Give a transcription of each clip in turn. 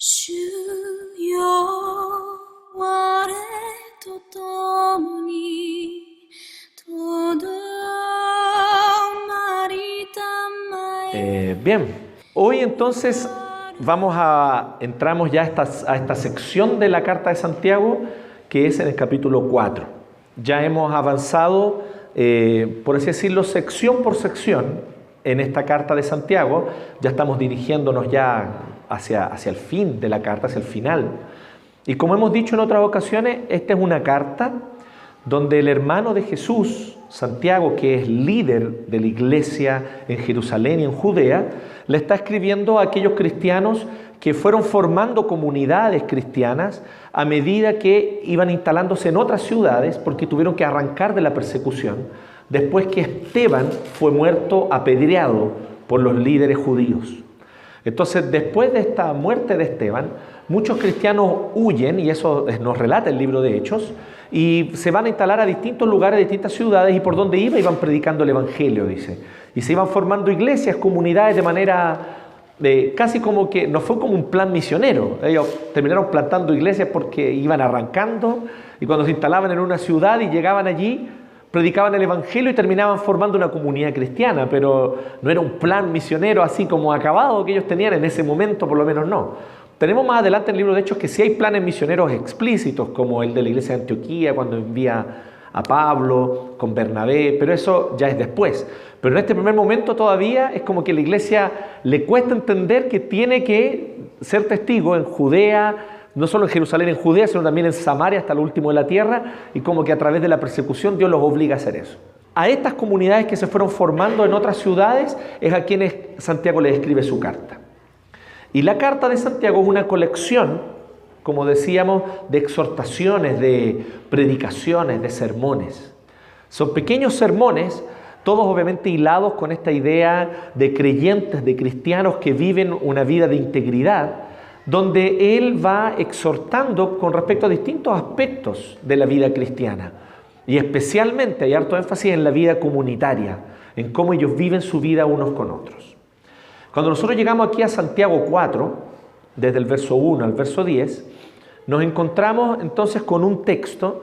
주여 아래 또 떠무니 todo Bien, hoy entonces entramos ya a esta sección de la carta de Santiago, que es en el capítulo 4. Ya hemos avanzado, por así decirlo, sección por sección en esta carta de Santiago. Ya estamos dirigiéndonos ya hacia el fin de la carta, hacia el final. Y como hemos dicho en otras ocasiones, esta es una carta donde el hermano de Jesús, Santiago, que es líder de la iglesia en Jerusalén y en Judea, le está escribiendo a aquellos cristianos que fueron formando comunidades cristianas a medida que iban instalándose en otras ciudades porque tuvieron que arrancar de la persecución después que Esteban fue muerto apedreado por los líderes judíos. Entonces, después de esta muerte de Esteban, muchos cristianos huyen, y eso nos relata el libro de Hechos, y se van a instalar a distintos lugares, a distintas ciudades, y por donde iban predicando el evangelio, dice. Y se iban formando iglesias, comunidades de manera casi como que, no fue como un plan misionero. Ellos terminaron plantando iglesias porque iban arrancando, y cuando se instalaban en una ciudad y llegaban allí, predicaban el evangelio y terminaban formando una comunidad cristiana, pero no era un plan misionero así como acabado que ellos tenían en ese momento, por lo menos no. Tenemos más adelante en el libro de Hechos que sí hay planes misioneros explícitos, como el de la iglesia de Antioquía, cuando envía a Pablo con Bernabé, pero eso ya es después. Pero en este primer momento todavía es como que la iglesia le cuesta entender que tiene que ser testigo en Judea, no solo en Jerusalén, en Judea, sino también en Samaria hasta lo último de la tierra, y como que a través de la persecución Dios los obliga a hacer eso. A estas comunidades que se fueron formando en otras ciudades es a quienes Santiago les escribe su carta. Y la carta de Santiago es una colección, como decíamos, de exhortaciones, de predicaciones, de sermones. Son pequeños sermones, todos obviamente hilados con esta idea de creyentes, de cristianos que viven una vida de integridad, donde él va exhortando con respecto a distintos aspectos de la vida cristiana. Y especialmente hay harto énfasis en la vida comunitaria, en cómo ellos viven su vida unos con otros. Cuando nosotros llegamos aquí a Santiago 4, desde el verso 1 al verso 10, nos encontramos entonces con un texto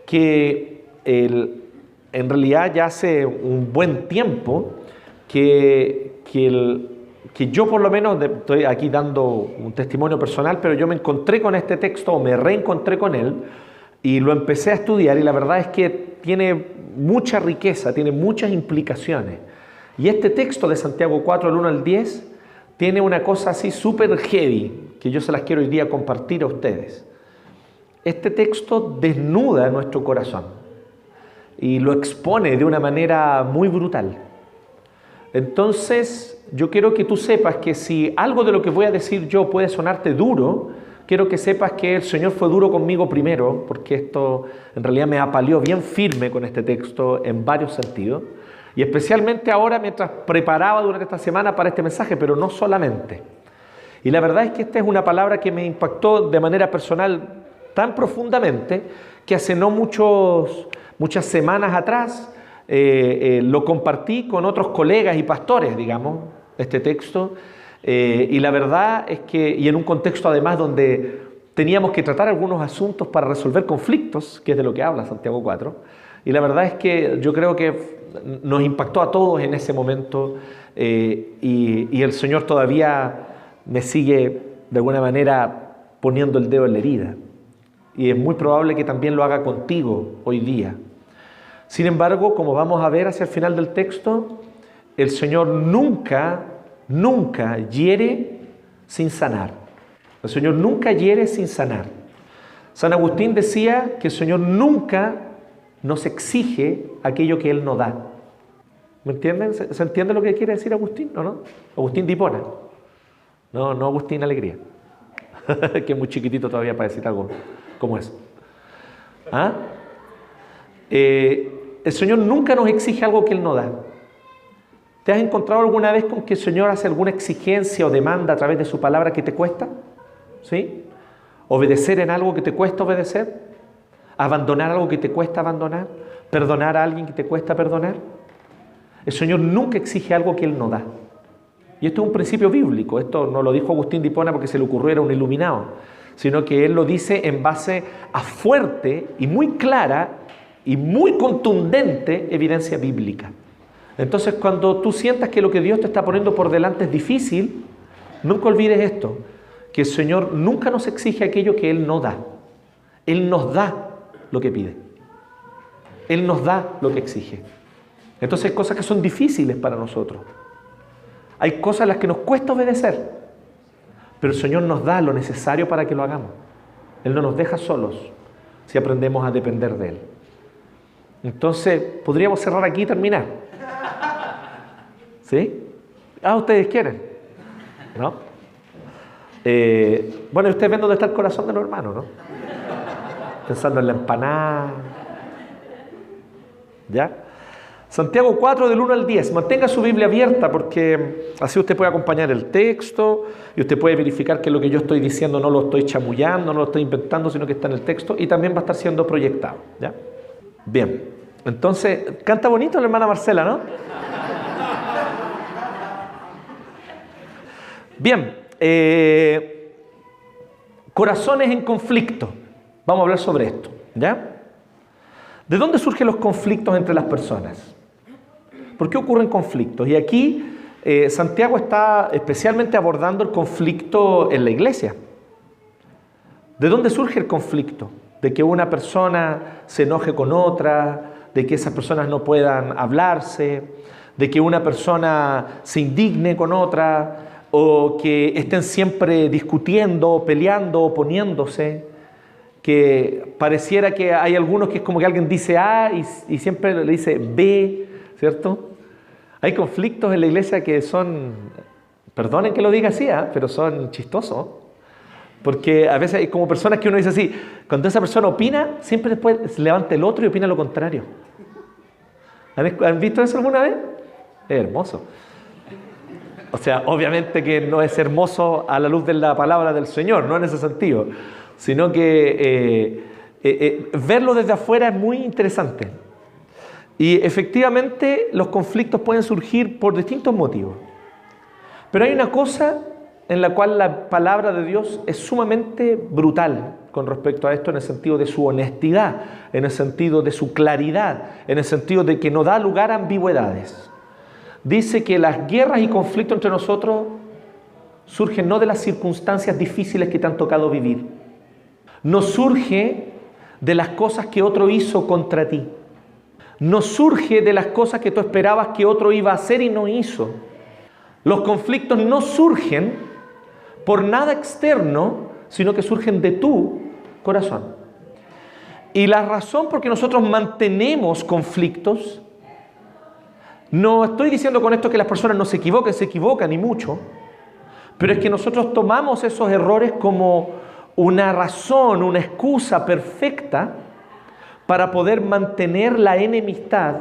que en realidad ya hace un buen tiempo que yo por lo menos, estoy aquí dando un testimonio personal, pero yo me encontré con este texto o me reencontré con él y lo empecé a estudiar, y la verdad es que tiene mucha riqueza, tiene muchas implicaciones. Y este texto de Santiago 4, del 1 al 10, tiene una cosa así súper heavy, que yo se las quiero hoy día compartir a ustedes. Este texto desnuda nuestro corazón y lo expone de una manera muy brutal. Entonces, yo quiero que tú sepas que si algo de lo que voy a decir yo puede sonarte duro, quiero que sepas que el Señor fue duro conmigo primero, porque esto en realidad me apaleó bien firme con este texto en varios sentidos. Y especialmente ahora mientras preparaba durante esta semana para este mensaje, pero no solamente. Y la verdad es que esta es una palabra que me impactó de manera personal tan profundamente que hace no muchas semanas atrás lo compartí con otros colegas y pastores, digamos, este texto. Y la verdad es que, y en un contexto además donde teníamos que tratar algunos asuntos para resolver conflictos, que es de lo que habla Santiago 4, y la verdad es que yo creo que nos impactó a todos en ese momento, y el Señor todavía me sigue de alguna manera poniendo el dedo en la herida, y es muy probable que también lo haga contigo hoy día. Sin embargo, como vamos a ver hacia el final del texto, el Señor nunca hiere sin sanar. El Señor nunca hiere sin sanar. San Agustín decía que el Señor nunca nos exige aquello que Él no da. ¿Me entienden? ¿Se entiende lo que quiere decir Agustín? ¿No? Agustín de Hipona. No Agustín Alegría. Que es muy chiquitito todavía para decir algo como eso. ¿Ah? El Señor nunca nos exige algo que Él no da. ¿Te has encontrado alguna vez con que el Señor hace alguna exigencia o demanda a través de su palabra que te cuesta? ¿Sí? ¿Obedecer en algo que te cuesta obedecer? ¿Abandonar algo que te cuesta abandonar? ¿Perdonar a alguien que te cuesta perdonar? El Señor nunca exige algo que Él no da. Y esto es un principio bíblico. Esto no lo dijo Agustín de Hipona porque se le ocurrió, era un iluminado, sino que él lo dice en base a fuerte y muy clara y muy contundente evidencia bíblica. Entonces, cuando tú sientas que lo que Dios te está poniendo por delante es difícil, nunca olvides esto, que el Señor nunca nos exige aquello que Él no da. Él nos da lo que pide. Él nos da lo que exige. Entonces hay cosas que son difíciles para nosotros. Hay cosas a las que nos cuesta obedecer, pero el Señor nos da lo necesario para que lo hagamos. Él no nos deja solos si aprendemos a depender de Él. Entonces, podríamos cerrar aquí y terminar. ¿Sí? ¿Ustedes quieren? ¿No? Bueno, ustedes ven dónde está el corazón de los hermanos, ¿no? Pensando en la empanada. ¿Ya? Santiago 4, del 1 al 10. Mantenga su Biblia abierta porque así usted puede acompañar el texto y usted puede verificar que lo que yo estoy diciendo no lo estoy chamullando, no lo estoy inventando, sino que está en el texto y también va a estar siendo proyectado. ¿Ya? Bien. Entonces, canta bonito la hermana Marcela, ¿no? Bien. Corazones en conflicto. Vamos a hablar sobre esto. ¿Ya? ¿De dónde surgen los conflictos entre las personas? ¿Por qué ocurren conflictos? Y aquí Santiago está especialmente abordando el conflicto en la iglesia. ¿De dónde surge el conflicto? De que una persona se enoje con otra, de que esas personas no puedan hablarse, de que una persona se indigne con otra, o que estén siempre discutiendo, peleando, oponiéndose, que pareciera que hay algunos que es como que alguien dice A y siempre le dice B, ¿cierto? Hay conflictos en la iglesia que son, perdonen que lo diga así, pero son chistosos. Porque a veces hay como personas que uno dice así, cuando esa persona opina, siempre después se levanta el otro y opina lo contrario. ¿Han visto eso alguna vez? Es hermoso. O sea, obviamente que no es hermoso a la luz de la palabra del Señor, no en ese sentido, sino que verlo desde afuera es muy interesante. Y efectivamente los conflictos pueden surgir por distintos motivos. Pero hay una cosa en la cual la palabra de Dios es sumamente brutal con respecto a esto, en el sentido de su honestidad, en el sentido de su claridad, en el sentido de que no da lugar a ambigüedades. Dice que las guerras y conflictos entre nosotros surgen no de las circunstancias difíciles que te han tocado vivir, no surge de las cosas que otro hizo contra ti, no surge de las cosas que tú esperabas que otro iba a hacer y no hizo. Los conflictos no surgen por nada externo, sino que surgen de tu corazón. Y la razón por que nosotros mantenemos conflictos, no estoy diciendo con esto que las personas no se equivocan y mucho, pero es que nosotros tomamos esos errores como una razón, una excusa perfecta para poder mantener la enemistad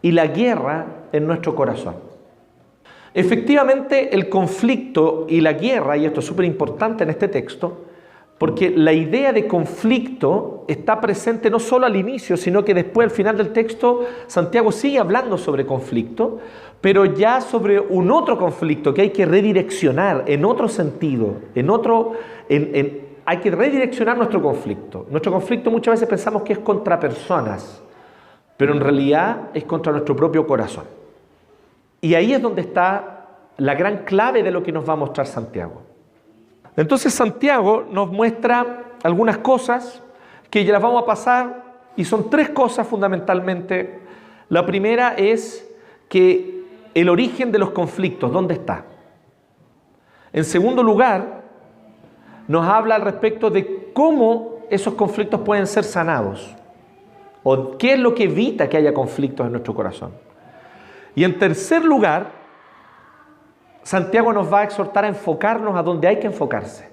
y la guerra en nuestro corazón. Efectivamente, el conflicto y la guerra, y esto es súper importante en este texto, porque la idea de conflicto está presente no solo al inicio, sino que después, al final del texto, Santiago sigue hablando sobre conflicto, pero ya sobre un otro conflicto que hay que redireccionar en otro sentido, hay que redireccionar nuestro conflicto. Nuestro conflicto muchas veces pensamos que es contra personas, pero en realidad es contra nuestro propio corazón. Y ahí es donde está la gran clave de lo que nos va a mostrar Santiago. Entonces Santiago nos muestra algunas cosas que ya las vamos a pasar, y son tres cosas fundamentalmente. La primera es que el origen de los conflictos, ¿dónde está? En segundo lugar, nos habla al respecto de cómo esos conflictos pueden ser sanados, o qué es lo que evita que haya conflictos en nuestro corazón. Y en tercer lugar, Santiago nos va a exhortar a enfocarnos a donde hay que enfocarse.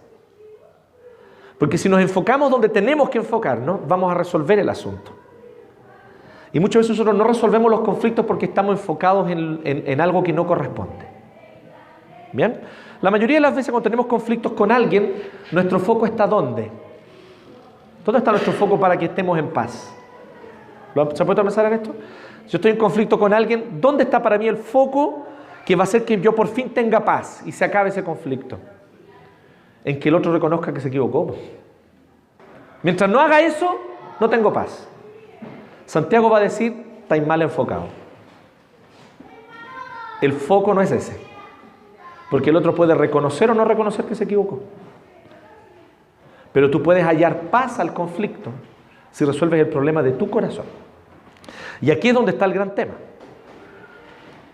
Porque si nos enfocamos donde tenemos que enfocarnos, vamos a resolver el asunto. Y muchas veces nosotros no resolvemos los conflictos porque estamos enfocados en algo que no corresponde. ¿Bien? La mayoría de las veces cuando tenemos conflictos con alguien, nuestro foco está ¿dónde? ¿Dónde está nuestro foco para que estemos en paz? ¿Se ha puesto a pensar en esto? Si yo estoy en conflicto con alguien, ¿dónde está para mí el foco que va a hacer que yo por fin tenga paz y se acabe ese conflicto? En que el otro reconozca que se equivocó. Mientras no haga eso, no tengo paz. Santiago va a decir, estáis mal enfocado. El foco no es ese. Porque el otro puede reconocer o no reconocer que se equivocó. Pero tú puedes hallar paz al conflicto si resuelves el problema de tu corazón. Y aquí es donde está el gran tema.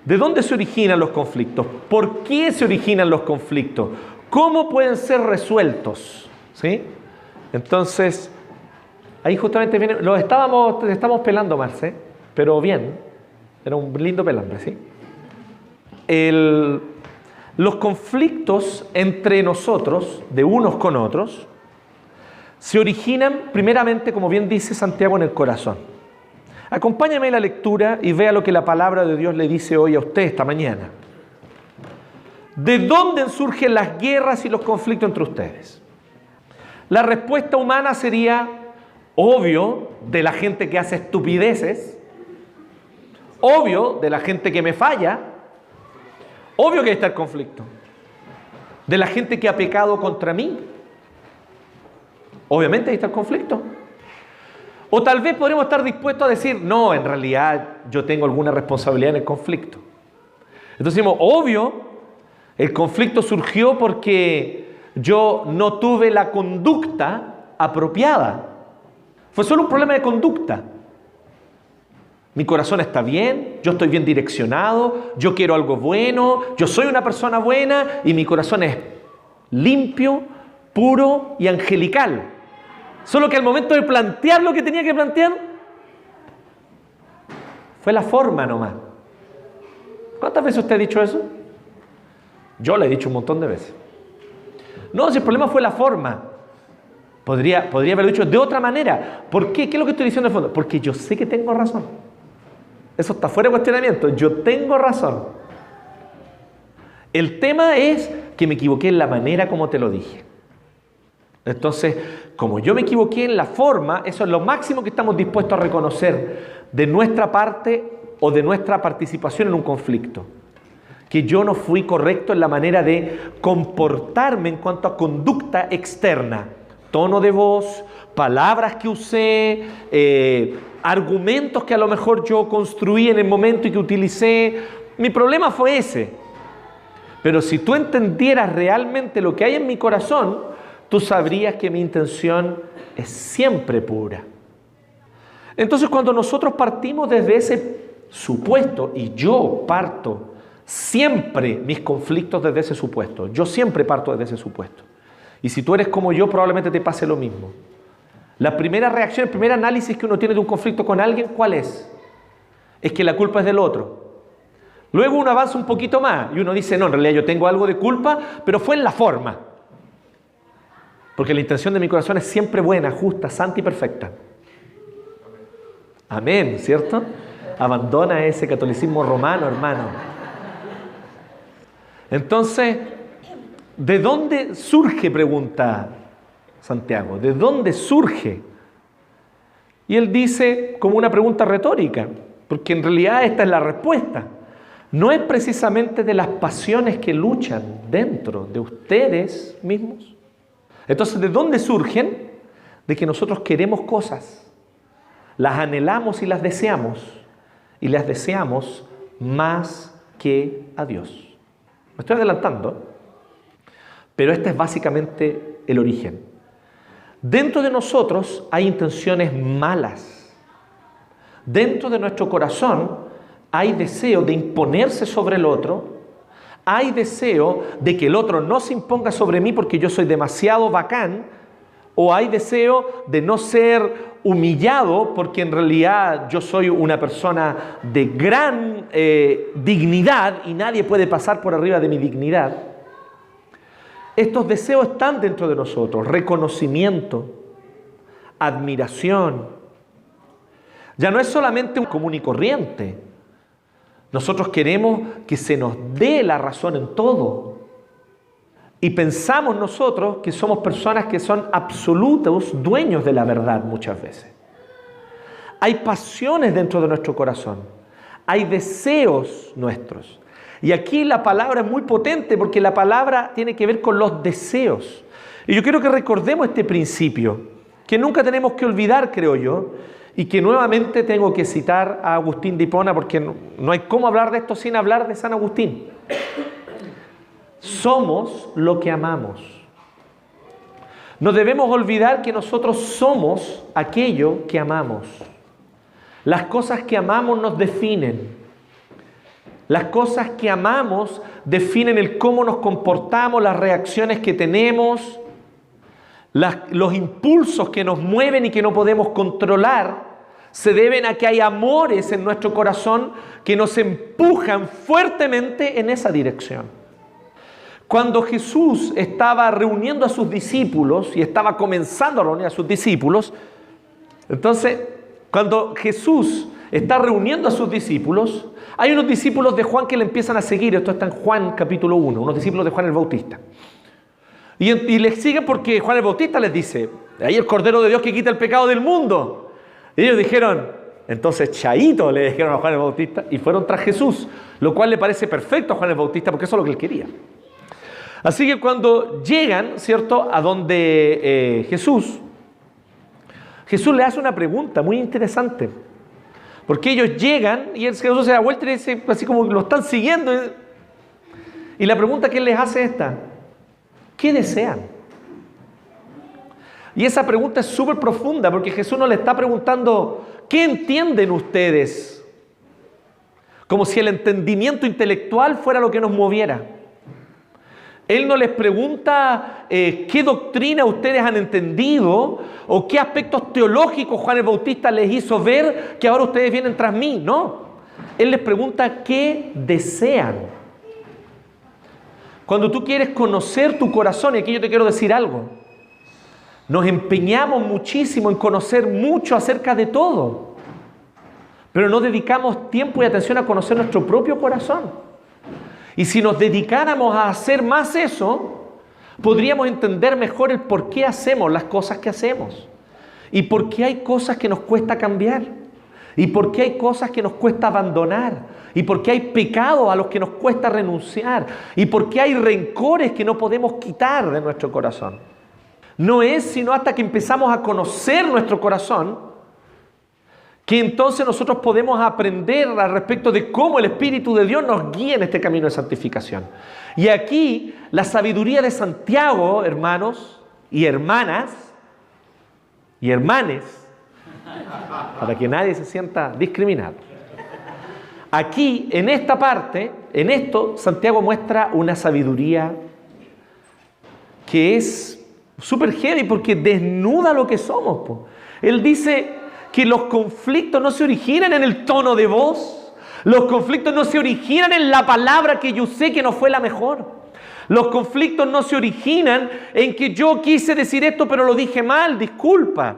¿De dónde se originan los conflictos? ¿Por qué se originan los conflictos? ¿Cómo pueden ser resueltos? ¿Sí? Entonces, ahí justamente viene, estamos pelando, Marce, pero bien, era un lindo pelambre, ¿sí? Los conflictos entre nosotros, de unos con otros, se originan primeramente, como bien dice Santiago, en el corazón. Acompáñame en la lectura y vea lo que la palabra de Dios le dice hoy a usted esta mañana. ¿De dónde surgen las guerras y los conflictos entre ustedes? La respuesta humana sería, obvio, de la gente que hace estupideces, obvio, de la gente que me falla, obvio que ahí está el conflicto. De la gente que ha pecado contra mí, obviamente ahí está el conflicto. O tal vez podremos estar dispuestos a decir, no, en realidad yo tengo alguna responsabilidad en el conflicto. Entonces decimos, obvio, el conflicto surgió porque yo no tuve la conducta apropiada. Fue solo un problema de conducta. Mi corazón está bien, yo estoy bien direccionado, yo quiero algo bueno, yo soy una persona buena y mi corazón es limpio, puro y angelical. Solo que al momento de plantear lo que tenía que plantear, fue la forma nomás. ¿Cuántas veces usted ha dicho eso? Yo lo he dicho un montón de veces. No, si el problema fue la forma. Podría haberlo dicho de otra manera. ¿Por qué? ¿Qué es lo que estoy diciendo de fondo? Porque yo sé que tengo razón. Eso está fuera de cuestionamiento. Yo tengo razón. El tema es que me equivoqué en la manera como te lo dije. Entonces, como yo me equivoqué en la forma, eso es lo máximo que estamos dispuestos a reconocer de nuestra parte o de nuestra participación en un conflicto. Que yo no fui correcto en la manera de comportarme en cuanto a conducta externa. Tono de voz, palabras que usé, argumentos que a lo mejor yo construí en el momento y que utilicé. Mi problema fue ese. Pero si tú entendieras realmente lo que hay en mi corazón, tú sabrías que mi intención es siempre pura. Entonces, cuando nosotros partimos desde ese supuesto, y yo parto siempre mis conflictos desde ese supuesto, yo siempre parto desde ese supuesto. Y si tú eres como yo, probablemente te pase lo mismo. La primera reacción, el primer análisis que uno tiene de un conflicto con alguien, ¿cuál es? Es que la culpa es del otro. Luego uno avanza un poquito más y uno dice, no, en realidad yo tengo algo de culpa, pero fue en la forma. Porque la intención de mi corazón es siempre buena, justa, santa y perfecta. Amén, ¿cierto? Abandona ese catolicismo romano, hermano. Entonces, ¿de dónde surge? Pregunta Santiago. ¿De dónde surge? Y él dice como una pregunta retórica, porque en realidad esta es la respuesta. No es precisamente de las pasiones que luchan dentro de ustedes mismos. Entonces, ¿de dónde surgen? De que nosotros queremos cosas, las anhelamos y las deseamos más que a Dios. Me estoy adelantando, pero este es básicamente el origen. Dentro de nosotros hay intenciones malas. Dentro de nuestro corazón hay deseo de imponerse sobre el otro. Hay deseo de que el otro no se imponga sobre mí porque yo soy demasiado bacán. O hay deseo de no ser humillado porque en realidad yo soy una persona de gran dignidad y nadie puede pasar por arriba de mi dignidad. Estos deseos están dentro de nosotros. Reconocimiento, admiración. Ya no es solamente un común y corriente. Nosotros queremos que se nos dé la razón en todo. Y pensamos nosotros que somos personas que son absolutos dueños de la verdad muchas veces. Hay pasiones dentro de nuestro corazón. Hay deseos nuestros. Y aquí la palabra es muy potente porque la palabra tiene que ver con los deseos. Y yo quiero que recordemos este principio, que nunca tenemos que olvidar, creo yo, y que nuevamente tengo que citar a Agustín de Hipona porque no hay cómo hablar de esto sin hablar de San Agustín. Somos lo que amamos. No debemos olvidar que nosotros somos aquello que amamos. Las cosas que amamos nos definen. Las cosas que amamos definen el cómo nos comportamos, las reacciones que tenemos, los impulsos que nos mueven y que no podemos controlar, se deben a que hay amores en nuestro corazón que nos empujan fuertemente en esa dirección. Cuando Jesús estaba reuniendo a sus discípulos y estaba comenzando a reunir a sus discípulos, entonces, cuando Jesús está reuniendo a sus discípulos, hay unos discípulos de Juan que le empiezan a seguir. Esto está en Juan capítulo 1, unos discípulos de Juan el Bautista. Y les siguen porque Juan el Bautista les dice, ahí el Cordero de Dios que quita el pecado del mundo. Y ellos dijeron, entonces chaito, le dijeron a Juan el Bautista, y fueron tras Jesús, lo cual le parece perfecto a Juan el Bautista porque eso es lo que él quería. Así que cuando llegan, ¿cierto?, a donde Jesús le hace una pregunta muy interesante. Porque ellos llegan y Jesús se da vuelta y dice, así como lo están siguiendo. Y la pregunta que él les hace es esta: ¿qué desean? Y esa pregunta es súper profunda porque Jesús no le está preguntando, ¿qué entienden ustedes? Como si el entendimiento intelectual fuera lo que nos moviera. Él no les pregunta qué doctrina ustedes han entendido o qué aspectos teológicos Juan el Bautista les hizo ver que ahora ustedes vienen tras mí. No. Él les pregunta qué desean. Cuando tú quieres conocer tu corazón, y aquí yo te quiero decir algo, nos empeñamos muchísimo en conocer mucho acerca de todo, pero no dedicamos tiempo y atención a conocer nuestro propio corazón. Y si nos dedicáramos a hacer más eso, podríamos entender mejor el por qué hacemos las cosas que hacemos. Y por qué hay cosas que nos cuesta cambiar. Y por qué hay cosas que nos cuesta abandonar. Y por qué hay pecados a los que nos cuesta renunciar. Y por qué hay rencores que no podemos quitar de nuestro corazón. No es sino hasta que empezamos a conocer nuestro corazón que entonces nosotros podemos aprender al respecto de cómo el Espíritu de Dios nos guía en este camino de santificación. Y aquí la sabiduría de Santiago, hermanos y hermanas y hermanes, para que nadie se sienta discriminado. Aquí, en esta parte, en esto, Santiago muestra una sabiduría que es súper heavy porque desnuda lo que somos. Él dice que los conflictos no se originan en el tono de voz. Los conflictos no se originan en la palabra que yo sé que no fue la mejor. Los conflictos no se originan en que yo quise decir esto pero lo dije mal, disculpa.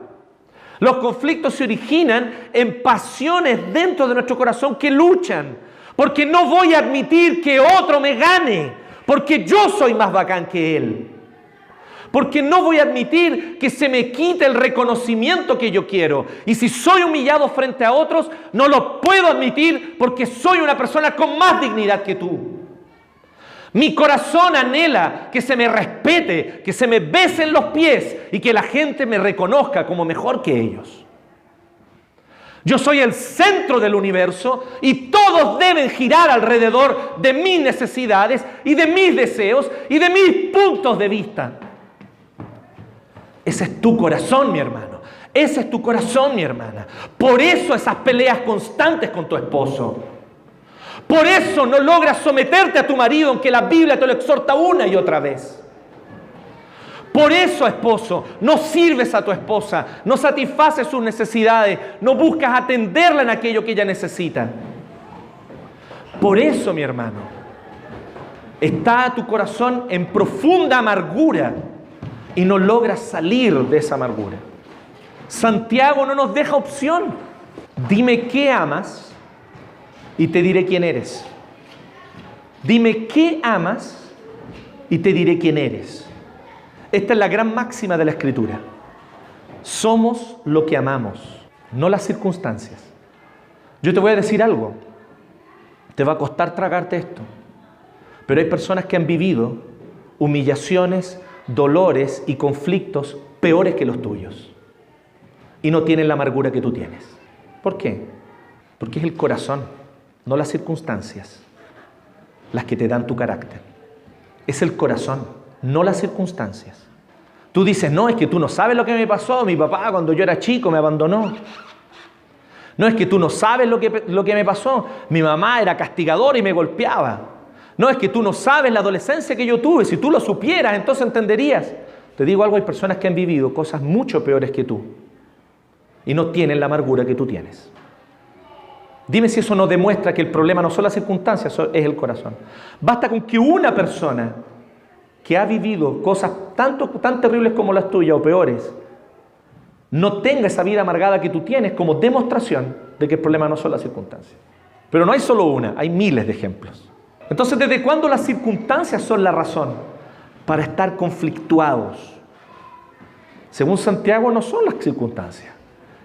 Los conflictos se originan en pasiones dentro de nuestro corazón que luchan. Porque no voy a admitir que otro me gane, porque yo soy más bacán que él. Porque no voy a admitir que se me quite el reconocimiento que yo quiero. Y si soy humillado frente a otros, no lo puedo admitir porque soy una persona con más dignidad que tú. Mi corazón anhela que se me respete, que se me besen los pies y que la gente me reconozca como mejor que ellos. Yo soy el centro del universo y todos deben girar alrededor de mis necesidades y de mis deseos y de mis puntos de vista. Ese es tu corazón, mi hermano. Ese es tu corazón, mi hermana. Por eso esas peleas constantes con tu esposo. Por eso no logras someterte a tu marido, aunque la Biblia te lo exhorta una y otra vez. Por eso, esposo, no sirves a tu esposa, no satisfaces sus necesidades, no buscas atenderla en aquello que ella necesita. Por eso, mi hermano, está tu corazón en profunda amargura y no logras salir de esa amargura. Santiago no nos deja opción. Dime qué amas y te diré quién eres. Dime qué amas y te diré quién eres. Esta es la gran máxima de la Escritura. Somos lo que amamos, no las circunstancias. Yo te voy a decir algo. Te va a costar tragarte esto. Pero hay personas que han vivido humillaciones, dolores y conflictos peores que los tuyos. Y no tienen la amargura que tú tienes. ¿Por qué? Porque es el corazón, no las circunstancias, las que te dan tu carácter. Es el corazón, no las circunstancias. Tú dices, no, es que tú no sabes lo que me pasó. Mi papá cuando yo era chico me abandonó. No, es que tú no sabes lo que me pasó. Mi mamá era castigadora y me golpeaba. No, es que tú no sabes la adolescencia que yo tuve. Si tú lo supieras, entonces entenderías. Te digo algo, hay personas que han vivido cosas mucho peores que tú y no tienen la amargura que tú tienes. Dime si eso no demuestra que el problema no son las circunstancias, es el corazón. Basta con que una persona que ha vivido cosas tan terribles como las tuyas o peores, no tenga esa vida amargada que tú tienes como demostración de que el problema no son las circunstancias. Pero no hay solo una, hay miles de ejemplos. Entonces, ¿desde cuándo las circunstancias son la razón para estar conflictuados? Según Santiago, no son las circunstancias,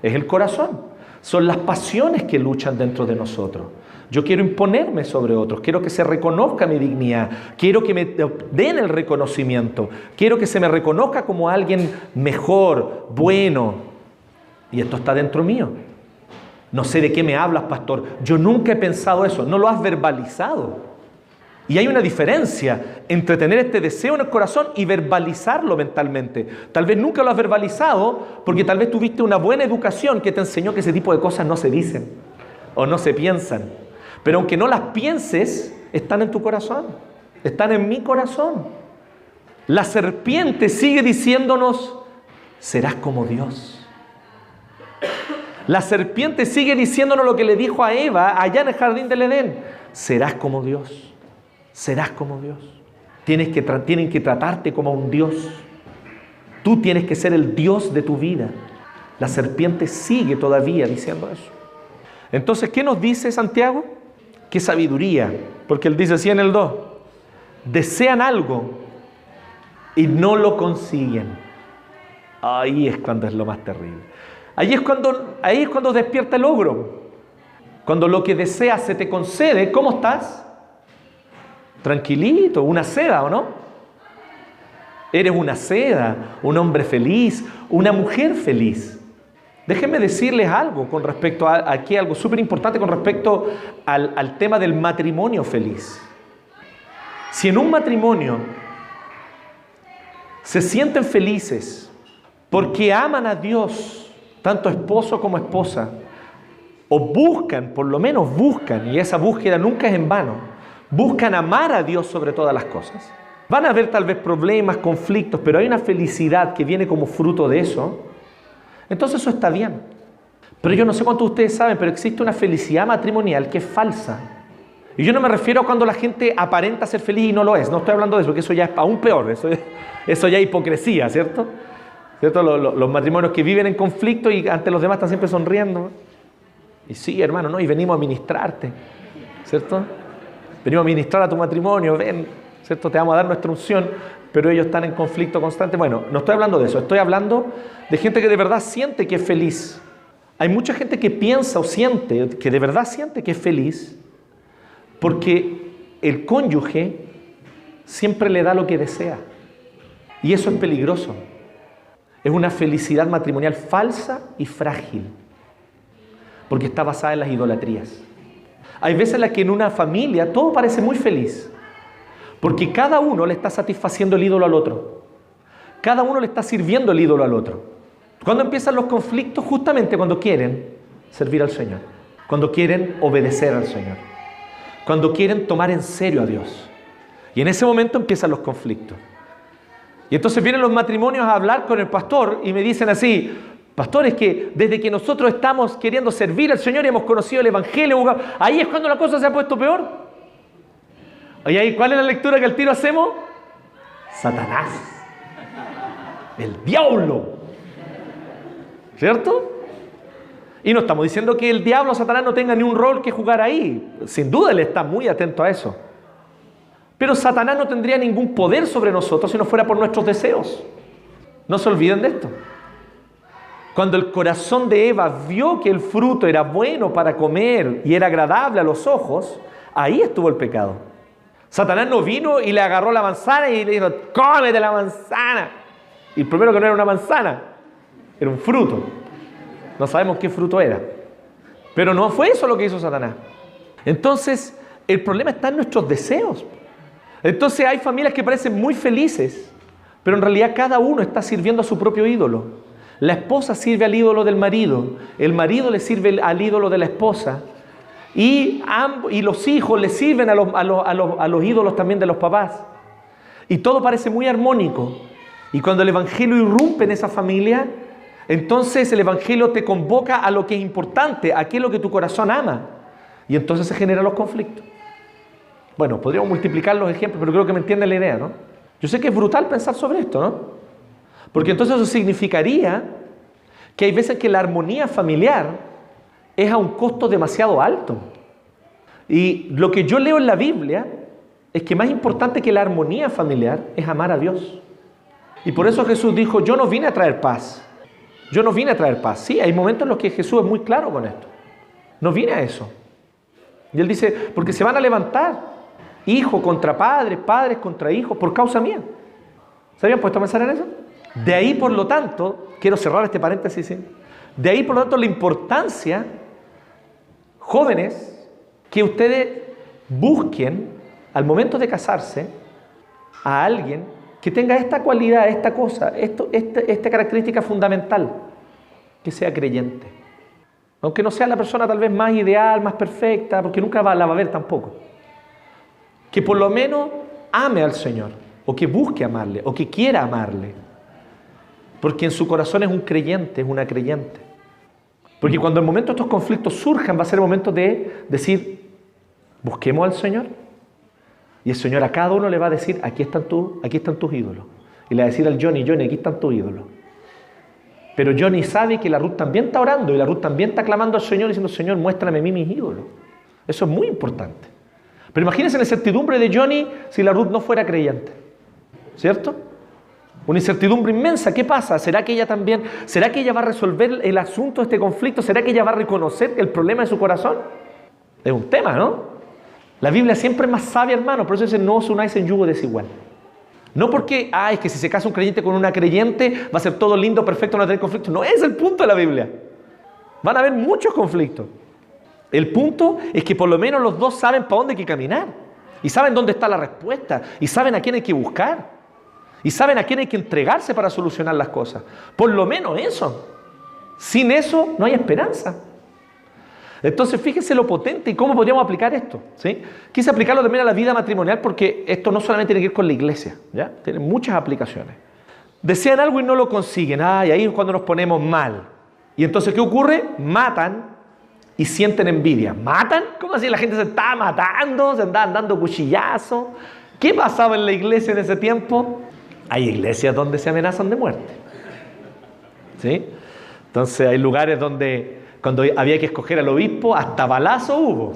es el corazón. Son las pasiones que luchan dentro de nosotros. Yo quiero imponerme sobre otros, quiero que se reconozca mi dignidad, quiero que me den el reconocimiento, quiero que se me reconozca como alguien mejor, bueno. Y esto está dentro mío. No sé de qué me hablas, pastor. Yo nunca he pensado eso, no lo has verbalizado. Y hay una diferencia entre tener este deseo en el corazón y verbalizarlo mentalmente. Tal vez nunca lo has verbalizado porque tal vez tuviste una buena educación que te enseñó que ese tipo de cosas no se dicen o no se piensan. Pero aunque no las pienses, están en tu corazón, están en mi corazón. La serpiente sigue diciéndonos, serás como Dios. La serpiente sigue diciéndonos lo que le dijo a Eva allá en el jardín del Edén, serás como Dios. Serás como Dios. Tienen que tratarte como un Dios. Tú tienes que ser el Dios de tu vida. La serpiente sigue todavía diciendo eso. Entonces, ¿qué nos dice Santiago? ¡Qué sabiduría! Porque él dice así en el 2. Desean algo y no lo consiguen. Ahí es cuando es lo más terrible. Ahí es cuando despierta el logro. Cuando lo que deseas se te concede, ¿cómo estás? Tranquilito, una seda, ¿o no? Eres una seda, un hombre feliz, una mujer feliz. Déjenme decirles algo con respecto a aquí, algo súper importante con respecto al tema del matrimonio feliz. Si en un matrimonio se sienten felices porque aman a Dios, tanto esposo como esposa, o buscan, por lo menos buscan, y esa búsqueda nunca es en vano, buscan amar a Dios sobre todas las cosas. Van a haber tal vez problemas, conflictos, pero hay una felicidad que viene como fruto de eso. Entonces eso está bien. Pero yo no sé cuántos de ustedes saben, pero existe una felicidad matrimonial que es falsa. Y yo no me refiero a cuando la gente aparenta ser feliz y no lo es. No estoy hablando de eso, porque eso ya es aún peor. Eso ya es hipocresía, ¿cierto? ¿Cierto? Los matrimonios que viven en conflicto y ante los demás están siempre sonriendo. Y sí, hermano, no, y venimos a ministrarte, ¿cierto? Venimos a ministrar a tu matrimonio, ven, ¿cierto? Te vamos a dar nuestra unción, pero ellos están en conflicto constante. Bueno, no estoy hablando de eso, estoy hablando de gente que de verdad siente que es feliz. Hay mucha gente que piensa o siente, que de verdad siente que es feliz, porque el cónyuge siempre le da lo que desea. Y eso es peligroso. Es una felicidad matrimonial falsa y frágil, porque está basada en las idolatrías. Hay veces en las que en una familia todo parece muy feliz, porque cada uno le está satisfaciendo el ídolo al otro. Cada uno le está sirviendo el ídolo al otro. ¿Cuándo empiezan los conflictos? Justamente cuando quieren servir al Señor, cuando quieren obedecer al Señor, cuando quieren tomar en serio a Dios. Y en ese momento empiezan los conflictos. Y entonces vienen los matrimonios a hablar con el pastor y me dicen así: pastor, es que desde que nosotros estamos queriendo servir al Señor y hemos conocido el Evangelio, ahí es cuando la cosa se ha puesto peor. ¿Y ahí cuál es la lectura que al tiro hacemos? Satanás, el diablo, ¿cierto? Y no estamos diciendo que el diablo o Satanás no tenga ni un rol que jugar ahí. Sin duda él está muy atento a eso. Pero Satanás no tendría ningún poder sobre nosotros si no fuera por nuestros deseos. No se olviden de esto. Cuando el corazón de Eva vio que el fruto era bueno para comer y era agradable a los ojos, ahí estuvo el pecado. Satanás no vino y le agarró la manzana y le dijo, cómete la manzana. Y el primero que no era una manzana, era un fruto. No sabemos qué fruto era. Pero no fue eso lo que hizo Satanás. Entonces, el problema está en nuestros deseos. Entonces hay familias que parecen muy felices, pero en realidad cada uno está sirviendo a su propio ídolo. La esposa sirve al ídolo del marido, el marido le sirve al ídolo de la esposa, y los hijos le sirven a los ídolos también de los papás. Y todo parece muy armónico. Y cuando el evangelio irrumpe en esa familia, entonces el evangelio te convoca a lo que es importante, a qué es lo que tu corazón ama. Y entonces se generan los conflictos. Bueno, podríamos multiplicar los ejemplos, pero creo que me entienden la idea, ¿no? Yo sé que es brutal pensar sobre esto, ¿no? Porque entonces eso significaría que hay veces que la armonía familiar es a un costo demasiado alto. Y lo que yo leo en la Biblia es que más importante que la armonía familiar es amar a Dios. Y por eso Jesús dijo, yo no vine a traer paz. Yo no vine a traer paz. Sí, hay momentos en los que Jesús es muy claro con esto. No vine a eso. Y Él dice, porque se van a levantar hijos contra padres, padres contra hijos, por causa mía. ¿Se habían puesto a pensar en eso? De ahí, por lo tanto, quiero cerrar este paréntesis, ¿sí? De ahí, por lo tanto, la importancia, jóvenes, que ustedes busquen, al momento de casarse, a alguien que tenga esta cualidad, esta cosa, esta característica fundamental, que sea creyente. Aunque no sea la persona tal vez más ideal, más perfecta, porque nunca la va a ver tampoco. Que por lo menos ame al Señor, o que busque amarle, o que quiera amarle. Porque en su corazón es un creyente, es una creyente. Porque cuando el momento de estos conflictos surjan, va a ser el momento de decir, busquemos al Señor. Y el Señor a cada uno le va a decir, aquí están tus ídolos. Y le va a decir al Johnny, aquí están tus ídolos. Pero Johnny sabe que la Ruth también está orando, y la Ruth también está clamando al Señor, diciendo, Señor, muéstrame a mí mis ídolos. Eso es muy importante. Pero imagínense la incertidumbre de Johnny si la Ruth no fuera creyente. ¿Cierto? Una incertidumbre inmensa. ¿Qué pasa? ¿Será que ella va a resolver el asunto de este conflicto? ¿Será que ella va a reconocer el problema de su corazón? Es un tema, ¿no? La Biblia siempre es más sabia, hermano. Por eso dice, no os unáis en yugo desigual. No porque, es que si se casa un creyente con una creyente, va a ser todo lindo, perfecto, no va a tener conflicto. No es el punto de la Biblia. Van a haber muchos conflictos. El punto es que por lo menos los dos saben para dónde hay que caminar. Y saben dónde está la respuesta. Y saben a quién hay que buscar. Y saben a quién hay que entregarse para solucionar las cosas. Por lo menos eso. Sin eso no hay esperanza. Entonces fíjense lo potente y cómo podríamos aplicar esto, ¿sí? Quise aplicarlo también a la vida matrimonial porque esto no solamente tiene que ver con la iglesia, ¿ya? Tiene muchas aplicaciones. Desean algo y no lo consiguen. Y ahí es cuando nos ponemos mal. Y entonces, ¿qué ocurre? Matan y sienten envidia. ¿Matan? ¿Cómo así? La gente se estaba matando, se andaban dando cuchillazos. ¿Qué pasaba en la iglesia en ese tiempo? Hay iglesias donde se amenazan de muerte, ¿sí? Entonces hay lugares donde cuando había que escoger al obispo, hasta balazo hubo.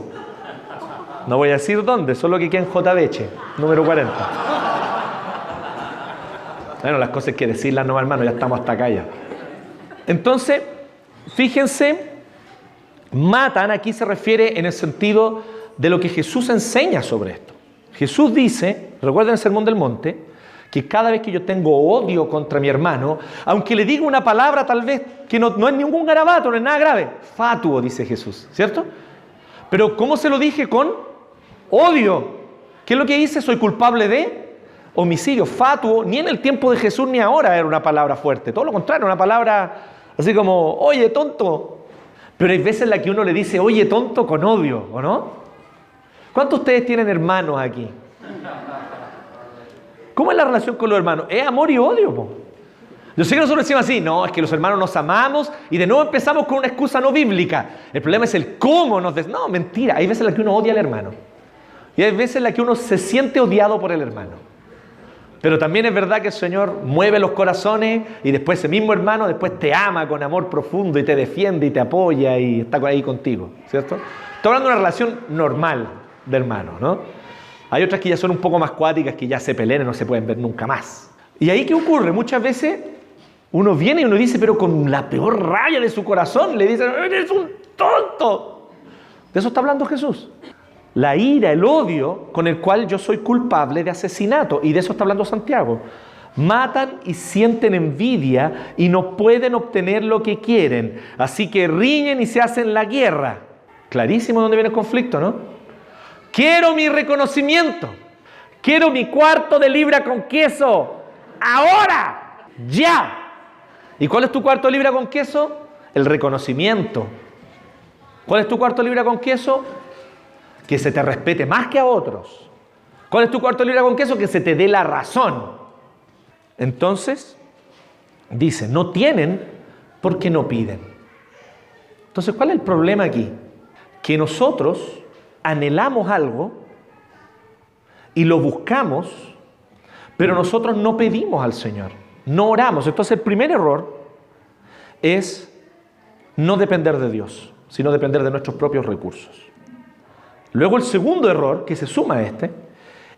No voy a decir dónde, solo que queda en Jotaveche, número 40. Bueno, las cosas hay que decirlas, no, hermano, ya estamos hasta acá ya. Entonces, fíjense, matan aquí se refiere en el sentido de lo que Jesús enseña sobre esto. Jesús dice, recuerden el Sermón del Monte, que cada vez que yo tengo odio contra mi hermano, aunque le diga una palabra tal vez que no es ningún garabato, no es nada grave, fatuo, dice Jesús, ¿cierto? Pero ¿cómo se lo dije? Con odio. ¿Qué es lo que dice? Soy culpable de homicidio. Fatuo, ni en el tiempo de Jesús ni ahora era una palabra fuerte, todo lo contrario, una palabra así como, oye, tonto. Pero hay veces en la que uno le dice, oye, tonto, con odio, ¿o no? ¿Cuántos de ustedes tienen hermanos aquí? ¿Cómo es la relación con los hermanos? Es amor y odio, po. Yo sé que nosotros decimos así, no, es que los hermanos nos amamos y de nuevo empezamos con una excusa no bíblica. El problema es el cómo nos... No, mentira, hay veces en las que uno odia al hermano. Y hay veces en las que uno se siente odiado por el hermano. Pero también es verdad que el Señor mueve los corazones y después ese mismo hermano después te ama con amor profundo y te defiende y te apoya y está ahí contigo, ¿cierto? Estoy hablando de una relación normal de hermano, ¿no? Hay otras que ya son un poco más cuáticas, que ya se pelean y no se pueden ver nunca más. ¿Y ahí qué ocurre? Muchas veces uno viene y uno dice, pero con la peor rabia de su corazón, le dice, eres un tonto. De eso está hablando Jesús. la ira, el odio con el cual yo soy culpable de asesinato. Y de eso está hablando Santiago. Matan y sienten envidia y no pueden obtener lo que quieren. Así que riñen y se hacen la guerra. Clarísimo dónde viene el conflicto, ¿no? Quiero mi reconocimiento. Quiero mi cuarto de libra con queso. ¡Ahora! ¡Ya! ¿Y cuál es tu cuarto de libra con queso? El reconocimiento. ¿Cuál es tu cuarto de libra con queso? Que se te respete más que a otros. ¿Cuál es tu cuarto de libra con queso? Que se te dé la razón. Entonces, dice, no tienen porque no piden. Entonces, ¿cuál es el problema aquí? Que nosotros anhelamos algo y lo buscamos, pero nosotros no pedimos al Señor, no oramos. Entonces, el primer error es no depender de Dios, sino depender de nuestros propios recursos. Luego, el segundo error, que se suma a este,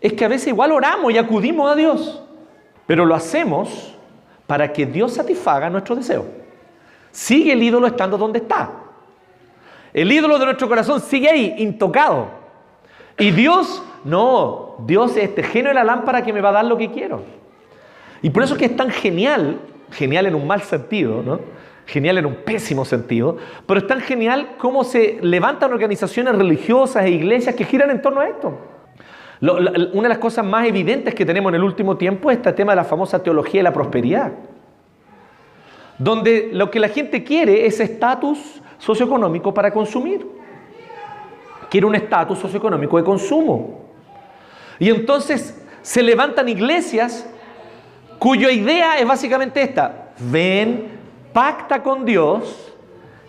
es que a veces igual oramos y acudimos a Dios, pero lo hacemos para que Dios satisfaga nuestro deseo. Sigue el ídolo estando donde está. El ídolo de nuestro corazón sigue ahí, intocado. Y Dios, no, Dios es este genio de la lámpara que me va a dar lo que quiero. Y por eso es que es tan genial, genial en un mal sentido, ¿no? Genial en un pésimo sentido, pero es tan genial cómo se levantan organizaciones religiosas e iglesias que giran en torno a esto. Una de las cosas más evidentes que tenemos en el último tiempo es este tema de la famosa teología de la prosperidad, donde lo que la gente quiere es estatus socioeconómico para consumir. Quiere un estatus socioeconómico de consumo. Y entonces se levantan iglesias cuya idea es básicamente esta: ven, pacta con Dios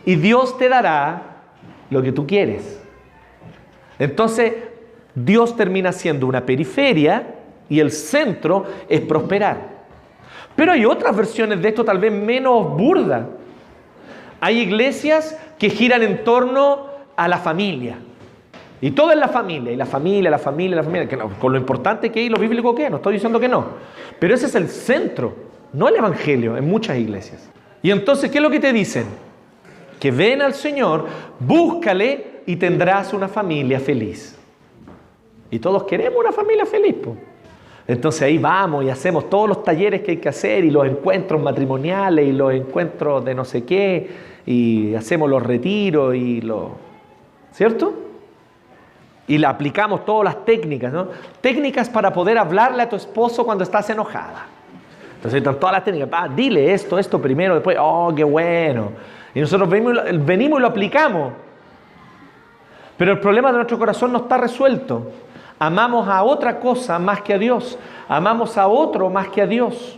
y Dios te dará lo que tú quieres. Entonces, Dios termina siendo una periferia y el centro es prosperar. Pero hay otras versiones de esto tal vez menos burdas. Hay iglesias que giran en torno a la familia. Y todo es la familia, y la familia, la familia, la familia. Que no, con lo importante que es y lo bíblico que es, no estoy diciendo que no. Pero ese es el centro, no el evangelio en muchas iglesias. Y entonces, ¿qué es lo que te dicen? Que ven al Señor, búscale y tendrás una familia feliz. Y todos queremos una familia feliz, pues. Entonces ahí vamos y hacemos todos los talleres que hay que hacer y los encuentros matrimoniales y los encuentros de no sé qué y hacemos los retiros y ¿cierto? Y le aplicamos todas las técnicas, ¿no? Técnicas para poder hablarle a tu esposo cuando estás enojada. Entonces están todas las técnicas. Dile esto primero, después, oh, qué bueno. Y nosotros venimos y lo aplicamos. Pero el problema de nuestro corazón no está resuelto. Amamos a otra cosa más que a Dios. Amamos a otro más que a Dios.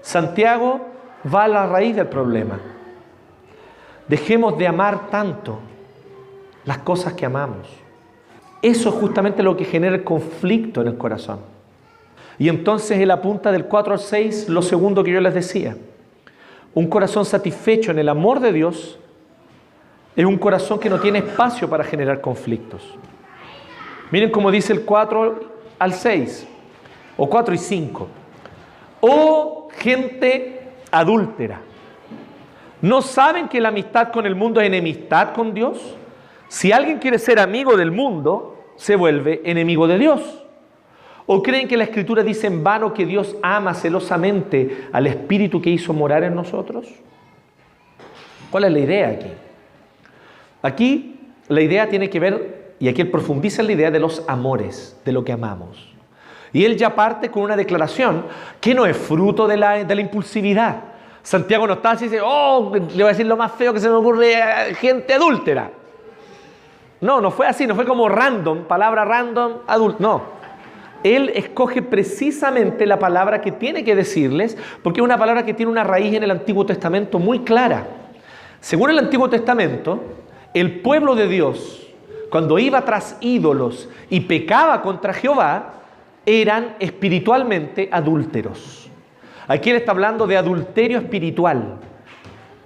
Santiago va a la raíz del problema. Dejemos de amar tanto las cosas que amamos. Eso es justamente lo que genera el conflicto en el corazón. Y entonces él apunta del 4 al 6 lo segundo que yo les decía. Un corazón satisfecho en el amor de Dios es un corazón que no tiene espacio para generar conflictos. Miren cómo dice el 4 al 6, o 4 y 5. Oh gente adúltera, ¿no saben que la amistad con el mundo es enemistad con Dios? Si alguien quiere ser amigo del mundo, se vuelve enemigo de Dios. ¿O creen que la Escritura dice en vano que Dios ama celosamente al Espíritu que hizo morar en nosotros? ¿Cuál es la idea aquí? Aquí la idea tiene que ver, y aquí él profundiza en la idea de los amores, de lo que amamos. Y él ya parte con una declaración que no es fruto de la impulsividad. Santiago no está así y dice, oh, le voy a decir lo más feo que se me ocurre a gente adúltera. No fue así, no fue como random, palabra random, adulto, no. Él escoge precisamente la palabra que tiene que decirles, porque es una palabra que tiene una raíz en el Antiguo Testamento muy clara. Según el Antiguo Testamento, el pueblo de Dios, cuando iba tras ídolos y pecaba contra Jehová, eran espiritualmente adúlteros. Aquí él está hablando de adulterio espiritual,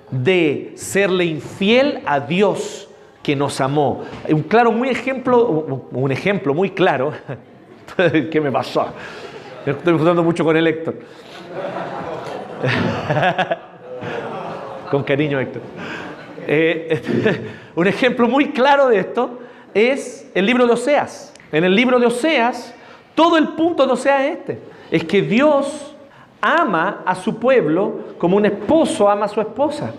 de serle infiel a Dios que nos amó. Un ejemplo muy claro. ¿Qué me pasó? Estoy disfrutando mucho con el Héctor. Con cariño, Héctor. Un ejemplo muy claro de esto es el libro de Oseas. En el libro de Oseas, todo el punto de Oseas es que Dios ama a su pueblo como un esposo ama a su esposa.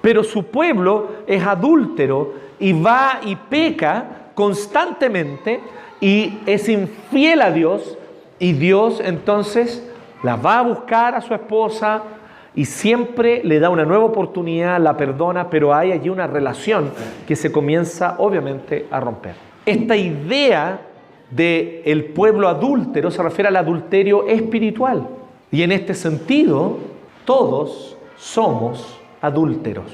Pero su pueblo es adúltero y va y peca constantemente y es infiel a Dios, y Dios entonces la va a buscar a su esposa y siempre le da una nueva oportunidad, la perdona, pero hay allí una relación que se comienza obviamente a romper. Esta idea del pueblo adúltero se refiere al adulterio espiritual, y en este sentido todos somos adúlteros,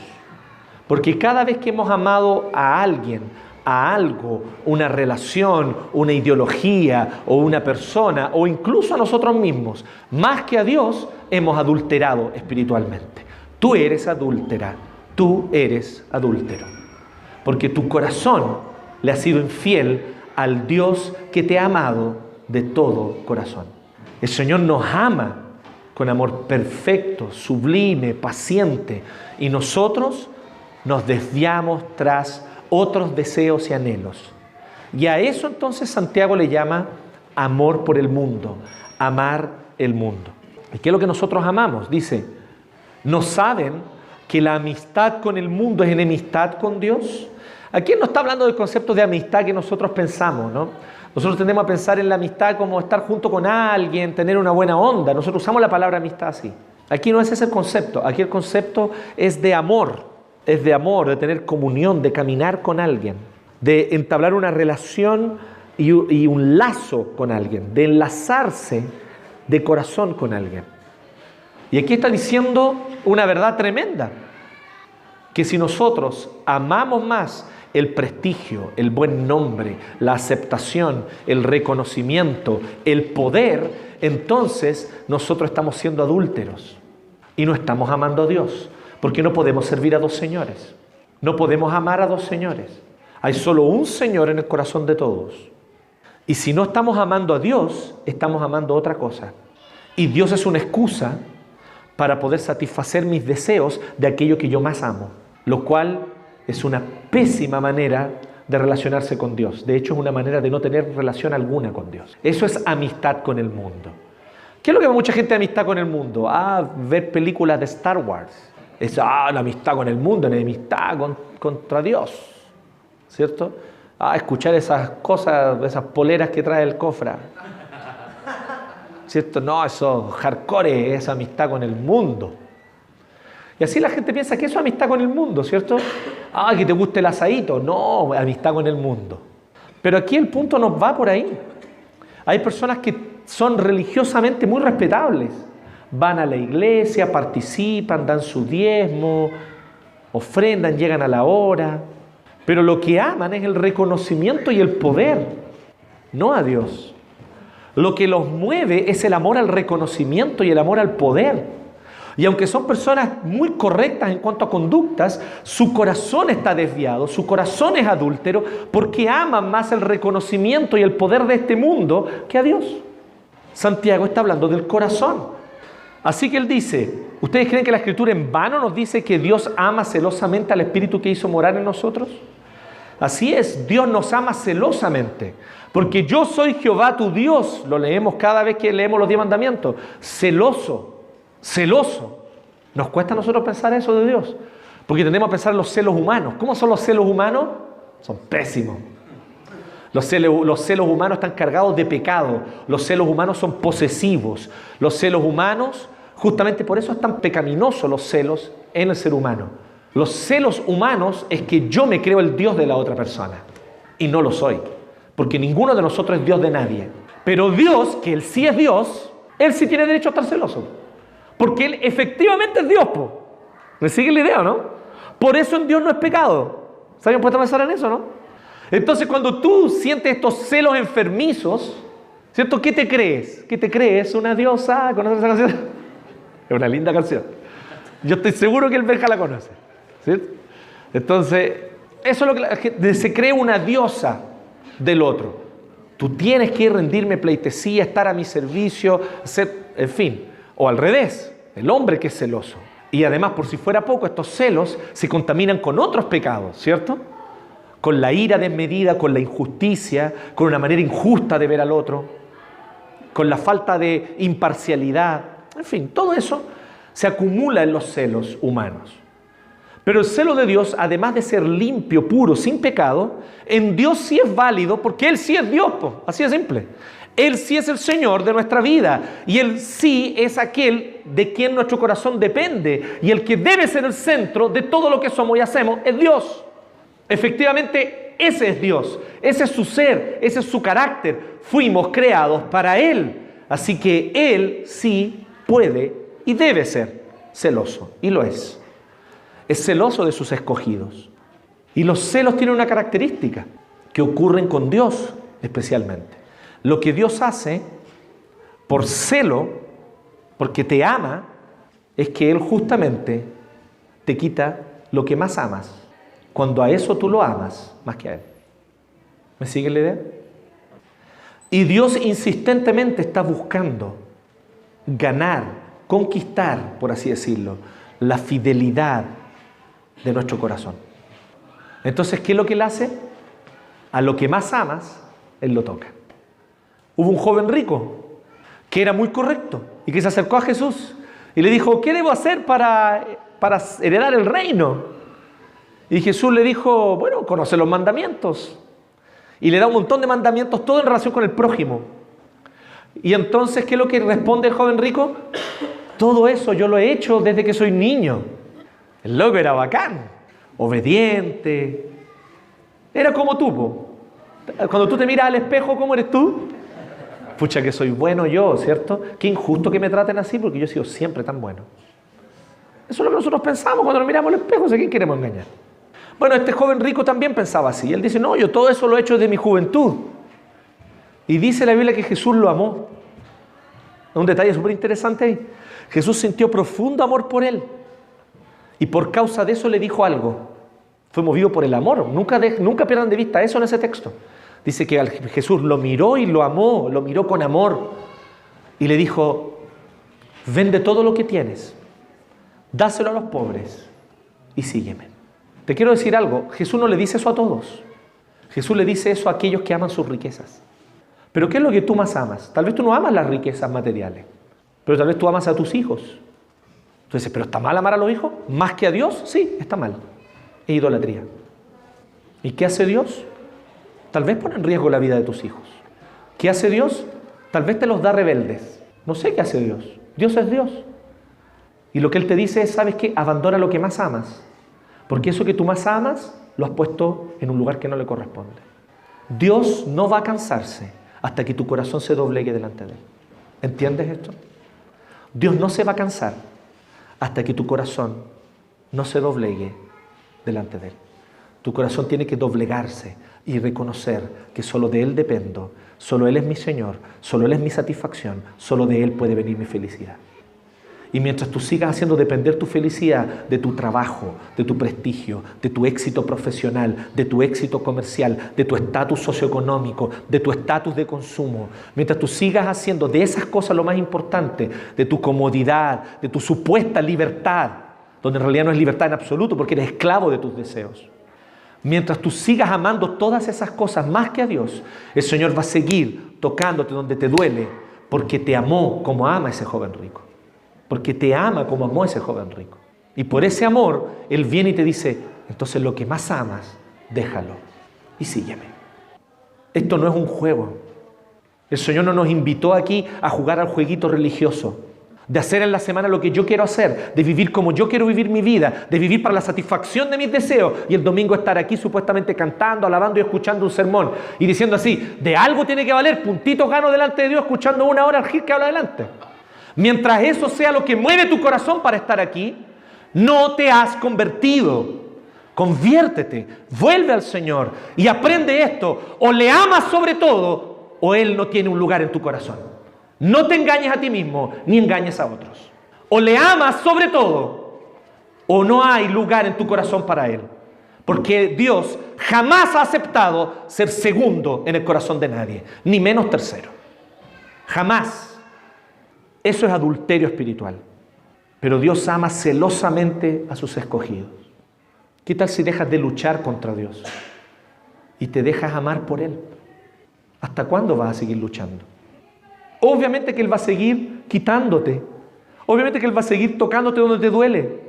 porque cada vez que hemos amado a alguien, a algo, una relación, una ideología o una persona o incluso a nosotros mismos, más que a Dios, hemos adulterado espiritualmente. Tú eres adúltera, tú eres adúltero, porque tu corazón le ha sido infiel al Dios que te ha amado de todo corazón. El Señor nos ama con amor perfecto, sublime, paciente, y nosotros nos desviamos tras otros deseos y anhelos. Y a eso entonces Santiago le llama amor por el mundo, amar el mundo. ¿Y qué es lo que nosotros amamos? Dice, ¿no saben que la amistad con el mundo es enemistad con Dios? Aquí no está hablando del concepto de amistad que nosotros pensamos, ¿no? Nosotros tendemos a pensar en la amistad como estar junto con alguien, tener una buena onda. Nosotros usamos la palabra amistad así. Aquí no es ese el concepto. Aquí el concepto es de amor. Es de amor, de tener comunión, de caminar con alguien, de entablar una relación y un lazo con alguien, de enlazarse de corazón con alguien. Y aquí está diciendo una verdad tremenda, que si nosotros amamos más el prestigio, el buen nombre, la aceptación, el reconocimiento, el poder, entonces nosotros estamos siendo adúlteros y no estamos amando a Dios. Porque no podemos servir a dos señores. No podemos amar a dos señores. Hay solo un Señor en el corazón de todos. Y si no estamos amando a Dios, estamos amando otra cosa. Y Dios es una excusa para poder satisfacer mis deseos de aquello que yo más amo. Lo cual es una pésima manera de relacionarse con Dios. De hecho, es una manera de no tener relación alguna con Dios. Eso es amistad con el mundo. ¿Qué es lo que ve mucha gente de amistad con el mundo? Ver películas de Star Wars. Es la amistad con el mundo, la amistad contra Dios, ¿cierto? Escuchar esas cosas, esas poleras que trae el cofra, ¿cierto? No, eso hardcore, esa amistad con el mundo. Y así la gente piensa que eso es amistad con el mundo, ¿cierto? Que te guste el asadito, no, amistad con el mundo. Pero aquí el punto nos va por ahí. Hay personas que son religiosamente muy respetables. Van a la iglesia, participan, dan su diezmo, ofrendan, llegan a la hora. Pero lo que aman es el reconocimiento y el poder, no a Dios. Lo que los mueve es el amor al reconocimiento y el amor al poder. Y aunque son personas muy correctas en cuanto a conductas, su corazón está desviado, su corazón es adúltero, porque aman más el reconocimiento y el poder de este mundo que a Dios. Santiago está hablando del corazón. Así que él dice, ¿ustedes creen que la Escritura en vano nos dice que Dios ama celosamente al Espíritu que hizo morar en nosotros? Así es, Dios nos ama celosamente, porque yo soy Jehová tu Dios, lo leemos cada vez que leemos los 10 mandamientos, celoso, celoso. Nos cuesta a nosotros pensar eso de Dios, porque tendemos a pensar en los celos humanos. ¿Cómo son los celos humanos? Son pésimos. Los celos humanos están cargados de pecado. Los celos humanos son posesivos. Los celos humanos, justamente por eso es tan pecaminoso los celos en el ser humano. Los celos humanos es que yo me creo el Dios de la otra persona. Y no lo soy. Porque ninguno de nosotros es Dios de nadie. Pero Dios, que Él sí es Dios, Él sí tiene derecho a estar celoso. Porque Él efectivamente es Dios, po. ¿Me sigue la idea o no? Por eso en Dios no es pecado. ¿Saben? ¿Pueden pensar en eso, no? Entonces, cuando tú sientes estos celos enfermizos, ¿cierto? ¿Qué te crees? ¿Qué te crees? ¿Una diosa? ¿Conoces esa canción? Es una linda canción. Yo estoy seguro que el Benja la conoce, ¿cierto? Entonces, eso es lo que la gente se cree, una diosa del otro. Tú tienes que rendirme pleitesía, estar a mi servicio, en fin. O al revés, el hombre que es celoso. Y además, por si fuera poco, estos celos se contaminan con otros pecados, ¿cierto? con la ira desmedida, con la injusticia, con una manera injusta de ver al otro, con la falta de imparcialidad. En fin, todo eso se acumula en los celos humanos. Pero el celo de Dios, además de ser limpio, puro, sin pecado, en Dios sí es válido porque Él sí es Dios, así de simple. Él sí es el Señor de nuestra vida y Él sí es aquel de quien nuestro corazón depende, y el que debe ser el centro de todo lo que somos y hacemos es Dios. Efectivamente, ese es Dios, ese es su ser, ese es su carácter. Fuimos creados para Él, así que Él sí puede y debe ser celoso, y lo es. Es celoso de sus escogidos. Y los celos tienen una característica que ocurren con Dios especialmente. Lo que Dios hace por celo, porque te ama, es que Él justamente te quita lo que más amas, cuando a eso tú lo amas más que a Él. ¿Me sigue la idea? Y Dios insistentemente está buscando ganar, conquistar, por así decirlo, la fidelidad de nuestro corazón. Entonces, ¿qué es lo que Él hace? A lo que más amas, Él lo toca. Hubo un joven rico que era muy correcto y que se acercó a Jesús y le dijo: ¿qué debo hacer para heredar el reino? Y Jesús le dijo: bueno, conoce los mandamientos. Y le da un montón de mandamientos, todo en relación con el prójimo. Y entonces, ¿qué es lo que responde el joven rico? Todo eso yo lo he hecho desde que soy niño. El loco era bacán, obediente. Era como tú, po. Cuando tú te miras al espejo, ¿cómo eres tú? Pucha, que soy bueno yo, ¿cierto? Qué injusto que me traten así, porque yo he sido siempre tan bueno. Eso es lo que nosotros pensamos cuando nos miramos al espejo. ¿A quién queremos engañar? Bueno, este joven rico también pensaba así. Él dice: no, yo todo eso lo he hecho desde mi juventud. Y dice la Biblia que Jesús lo amó. Un detalle súper interesante ahí. Jesús sintió profundo amor por él. Y por causa de eso le dijo algo. Fue movido por el amor. Nunca pierdan de vista eso en ese texto. Dice que Jesús lo miró y lo amó, lo miró con amor. Y le dijo: vende todo lo que tienes, dáselo a los pobres y sígueme. Te quiero decir algo, Jesús no le dice eso a todos. Jesús le dice eso a aquellos que aman sus riquezas. Pero ¿qué es lo que tú más amas? Tal vez tú no amas las riquezas materiales, pero tal vez tú amas a tus hijos. Entonces, ¿pero está mal amar a los hijos? ¿Más que a Dios? Sí, está mal. Es idolatría. ¿Y qué hace Dios? Tal vez pone en riesgo la vida de tus hijos. ¿Qué hace Dios? Tal vez te los da rebeldes. No sé qué hace Dios. Dios es Dios. Y lo que Él te dice es: ¿sabes qué? Abandona lo que más amas. Porque eso que tú más amas, lo has puesto en un lugar que no le corresponde. Dios no va a cansarse hasta que tu corazón se doblegue delante de Él. ¿Entiendes esto? Dios no se va a cansar hasta que tu corazón no se doblegue delante de Él. Tu corazón tiene que doblegarse y reconocer que solo de Él dependo, solo Él es mi Señor, solo Él es mi satisfacción, solo de Él puede venir mi felicidad. Y mientras tú sigas haciendo depender tu felicidad de tu trabajo, de tu prestigio, de tu éxito profesional, de tu éxito comercial, de tu estatus socioeconómico, de tu estatus de consumo, mientras tú sigas haciendo de esas cosas lo más importante, de tu comodidad, de tu supuesta libertad, donde en realidad no es libertad en absoluto porque eres esclavo de tus deseos. Mientras tú sigas amando todas esas cosas más que a Dios, el Señor va a seguir tocándote donde te duele, porque te amó como ama ese joven rico. Porque te ama como amó ese joven rico. Y por ese amor, Él viene y te dice: entonces lo que más amas, déjalo y sígueme. Esto no es un juego. El Señor no nos invitó aquí a jugar al jueguito religioso, de hacer en la semana lo que yo quiero hacer, de vivir como yo quiero vivir mi vida, de vivir para la satisfacción de mis deseos, y el domingo estar aquí supuestamente cantando, alabando y escuchando un sermón y diciendo así: de algo tiene que valer, puntitos gano delante de Dios escuchando una hora al Gil que habla adelante. Mientras eso sea lo que mueve tu corazón para estar aquí, no te has convertido. Conviértete, vuelve al Señor y aprende esto: o le amas sobre todo, o Él no tiene un lugar en tu corazón. No te engañes a ti mismo, ni engañes a otros. O le amas sobre todo, o no hay lugar en tu corazón para Él. Porque Dios jamás ha aceptado ser segundo en el corazón de nadie, ni menos tercero. Jamás. Eso es adulterio espiritual. Pero Dios ama celosamente a sus escogidos. ¿Qué tal si dejas de luchar contra Dios? y te dejas amar por Él. ¿Hasta cuándo vas a seguir luchando? Obviamente que Él va a seguir quitándote. Obviamente que Él va a seguir tocándote donde te duele.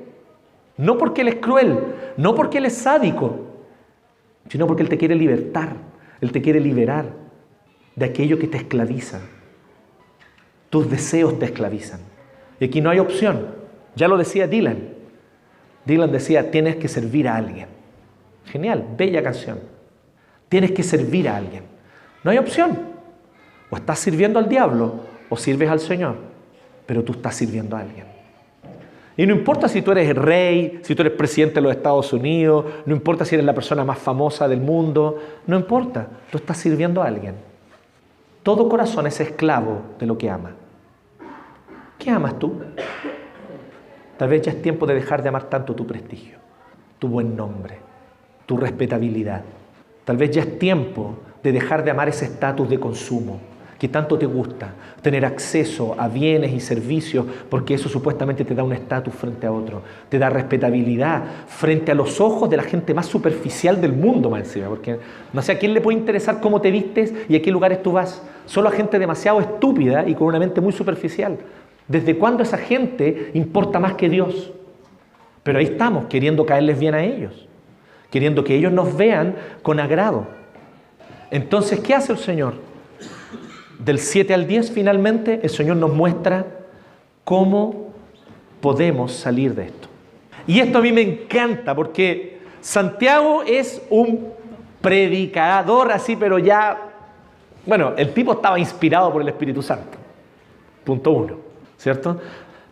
No porque Él es cruel, no porque Él es sádico, sino porque Él te quiere libertar. Él te quiere liberar de aquello que te esclaviza. Tus deseos te esclavizan. Y aquí no hay opción. Ya lo decía Dylan. Dylan decía, tienes que servir a alguien. Genial, bella canción. Tienes que servir a alguien. No hay opción. O estás sirviendo al diablo o sirves al Señor. Pero tú estás sirviendo a alguien. Y no importa si tú eres el rey, si tú eres presidente de los Estados Unidos, no importa si eres la persona más famosa del mundo, no importa, tú estás sirviendo a alguien. Todo corazón es esclavo de lo que ama. ¿Qué amas tú? Tal vez ya es tiempo de dejar de amar tanto tu prestigio, tu buen nombre, tu respetabilidad. Tal vez ya es tiempo de dejar de amar ese estatus de consumo que tanto te gusta, tener acceso a bienes y servicios, porque eso supuestamente te da un estatus frente a otro, te da respetabilidad frente a los ojos de la gente más superficial del mundo, más encima, porque no sé a quién le puede interesar cómo te vistes y a qué lugares tú vas, solo a gente demasiado estúpida y con una mente muy superficial. ¿Desde cuándo esa gente importa más que Dios? Pero ahí estamos, queriendo caerles bien a ellos, queriendo que ellos nos vean con agrado. Entonces, ¿qué hace el Señor? Del 7 al 10, finalmente, el Señor nos muestra cómo podemos salir de esto. Y esto a mí me encanta, porque Santiago es un predicador así, pero ya... Bueno, el tipo estaba inspirado por el Espíritu Santo. Punto 1, ¿cierto?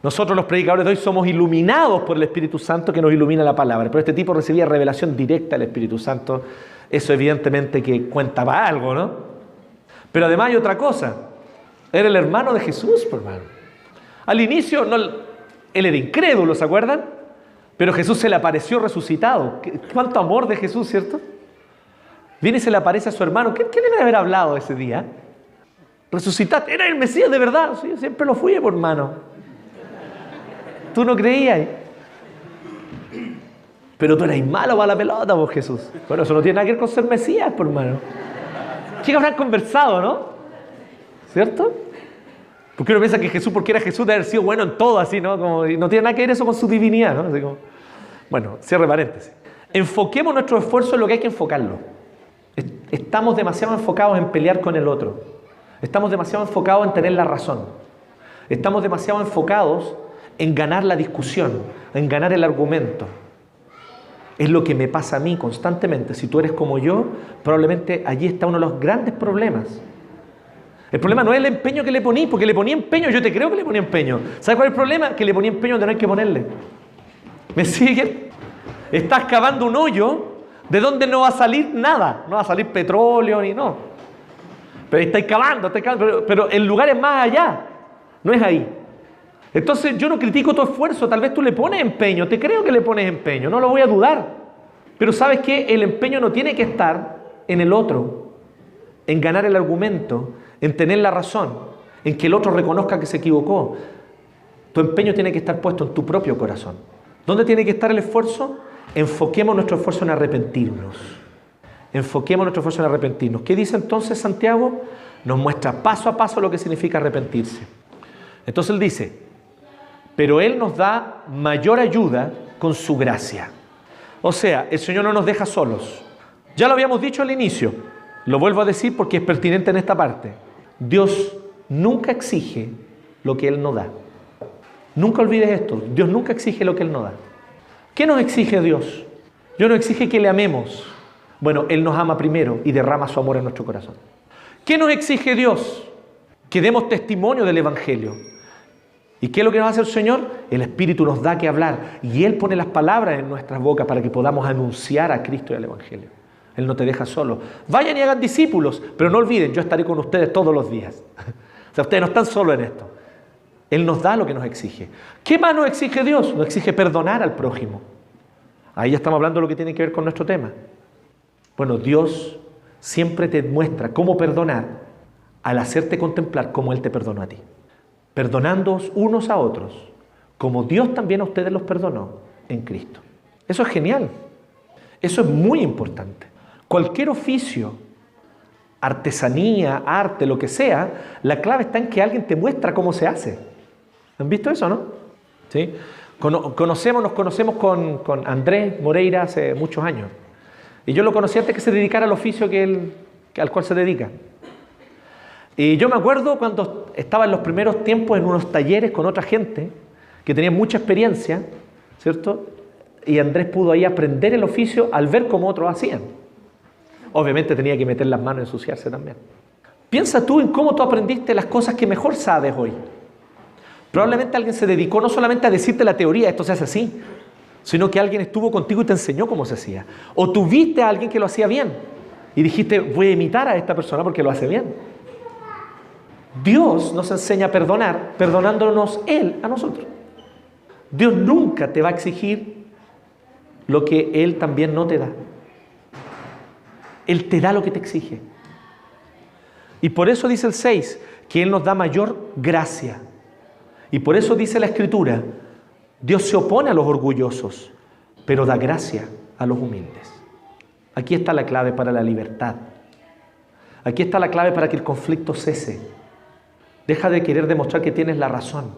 Nosotros los predicadores de hoy somos iluminados por el Espíritu Santo que nos ilumina la palabra, pero este tipo recibía revelación directa del Espíritu Santo. Eso evidentemente que cuenta para algo, ¿no? Pero además hay otra cosa. Era el hermano de Jesús, por hermano. Al inicio, no, él era incrédulo, ¿se acuerdan? Pero Jesús se le apareció resucitado. ¿Cuánto amor de Jesús, cierto? Viene y se le aparece a su hermano. ¿Qué le debe haber hablado ese día? Resucitaste. Era el Mesías de verdad. Sí, yo siempre lo fui, por hermano. Tú no creías. Pero tú eres malo para la pelota, vos, Jesús. Bueno, eso no tiene nada que ver con ser Mesías, por hermano. ¿Qué habrán conversado, no? ¿Cierto? Porque uno piensa que Jesús, porque era Jesús, debe haber sido bueno en todo, así, ¿no? Como, no tiene nada que ver eso con su divinidad, ¿no? Así como, bueno, cierre paréntesis. Enfoquemos nuestro esfuerzo en lo que hay que enfocarlo. Estamos demasiado enfocados en pelear con el otro. Estamos demasiado enfocados en tener la razón. Estamos demasiado enfocados en ganar la discusión, en ganar el argumento. Es lo que me pasa a mí constantemente. Si tú eres como yo, probablemente allí está uno de los grandes problemas. El problema no es el empeño que le poní, porque le ponía empeño, yo te creo que le ponía empeño. ¿Sabes cuál es el problema? Que le ponía empeño donde no hay que ponerle. ¿Me siguen? Estás cavando un hoyo de donde no va a salir nada. No va a salir petróleo ni no. Pero estáis cavando, pero el lugar es más allá. No es ahí. Entonces yo no critico tu esfuerzo, tal vez tú le pones empeño, te creo que le pones empeño, no lo voy a dudar. Pero ¿sabes qué? El empeño no tiene que estar en el otro, en ganar el argumento, en tener la razón, en que el otro reconozca que se equivocó. Tu empeño tiene que estar puesto en tu propio corazón. ¿Dónde tiene que estar el esfuerzo? Enfoquemos nuestro esfuerzo en arrepentirnos. Enfoquemos nuestro esfuerzo en arrepentirnos. ¿Qué dice entonces Santiago? Nos muestra paso a paso lo que significa arrepentirse. Entonces él dice... Pero Él nos da mayor ayuda con su gracia. O sea, el Señor no nos deja solos. Ya lo habíamos dicho al inicio. Lo vuelvo a decir porque es pertinente en esta parte. Dios nunca exige lo que Él no da. Nunca olvides esto. Dios nunca exige lo que Él no da. ¿Qué nos exige Dios? Dios nos exige que le amemos. Bueno, Él nos ama primero y derrama su amor en nuestro corazón. ¿Qué nos exige Dios? Que demos testimonio del Evangelio. ¿Y qué es lo que nos hace el Señor? El Espíritu nos da que hablar y Él pone las palabras en nuestras bocas para que podamos anunciar a Cristo y al Evangelio. Él no te deja solo. Vayan y hagan discípulos, pero no olviden, yo estaré con ustedes todos los días. O sea, ustedes no están solos en esto. Él nos da lo que nos exige. ¿Qué más nos exige Dios? Nos exige perdonar al prójimo. Ahí ya estamos hablando de lo que tiene que ver con nuestro tema. Bueno, Dios siempre te muestra cómo perdonar al hacerte contemplar cómo Él te perdonó a ti. Perdonándoos unos a otros, como Dios también a ustedes los perdonó en Cristo. Eso es genial. Eso es muy importante. Cualquier oficio, artesanía, arte, lo que sea, la clave está en que alguien te muestra cómo se hace. ¿Han visto eso, no? ¿Sí? Nos conocemos con Andrés Moreira hace muchos años. Y yo lo conocí antes que se dedicara al oficio al cual se dedica. Y yo me acuerdo cuando estaba en los primeros tiempos en unos talleres con otra gente que tenía mucha experiencia, ¿cierto? Y Andrés pudo ahí aprender el oficio al ver cómo otros hacían. Obviamente tenía que meter las manos y ensuciarse también. Piensa tú en cómo tú aprendiste las cosas que mejor sabes hoy. Probablemente alguien se dedicó no solamente a decirte la teoría, esto se hace así, sino que alguien estuvo contigo y te enseñó cómo se hacía. O tuviste a alguien que lo hacía bien y dijiste, voy a imitar a esta persona porque lo hace bien. Dios nos enseña a perdonar, perdonándonos Él a nosotros. Dios nunca te va a exigir lo que Él también no te da. Él te da lo que te exige. Y por eso dice el 6, que Él nos da mayor gracia. Y por eso dice la Escritura, Dios se opone a los orgullosos, pero da gracia a los humildes. Aquí está la clave para la libertad. Aquí está la clave para que el conflicto cese. Deja de querer demostrar que tienes la razón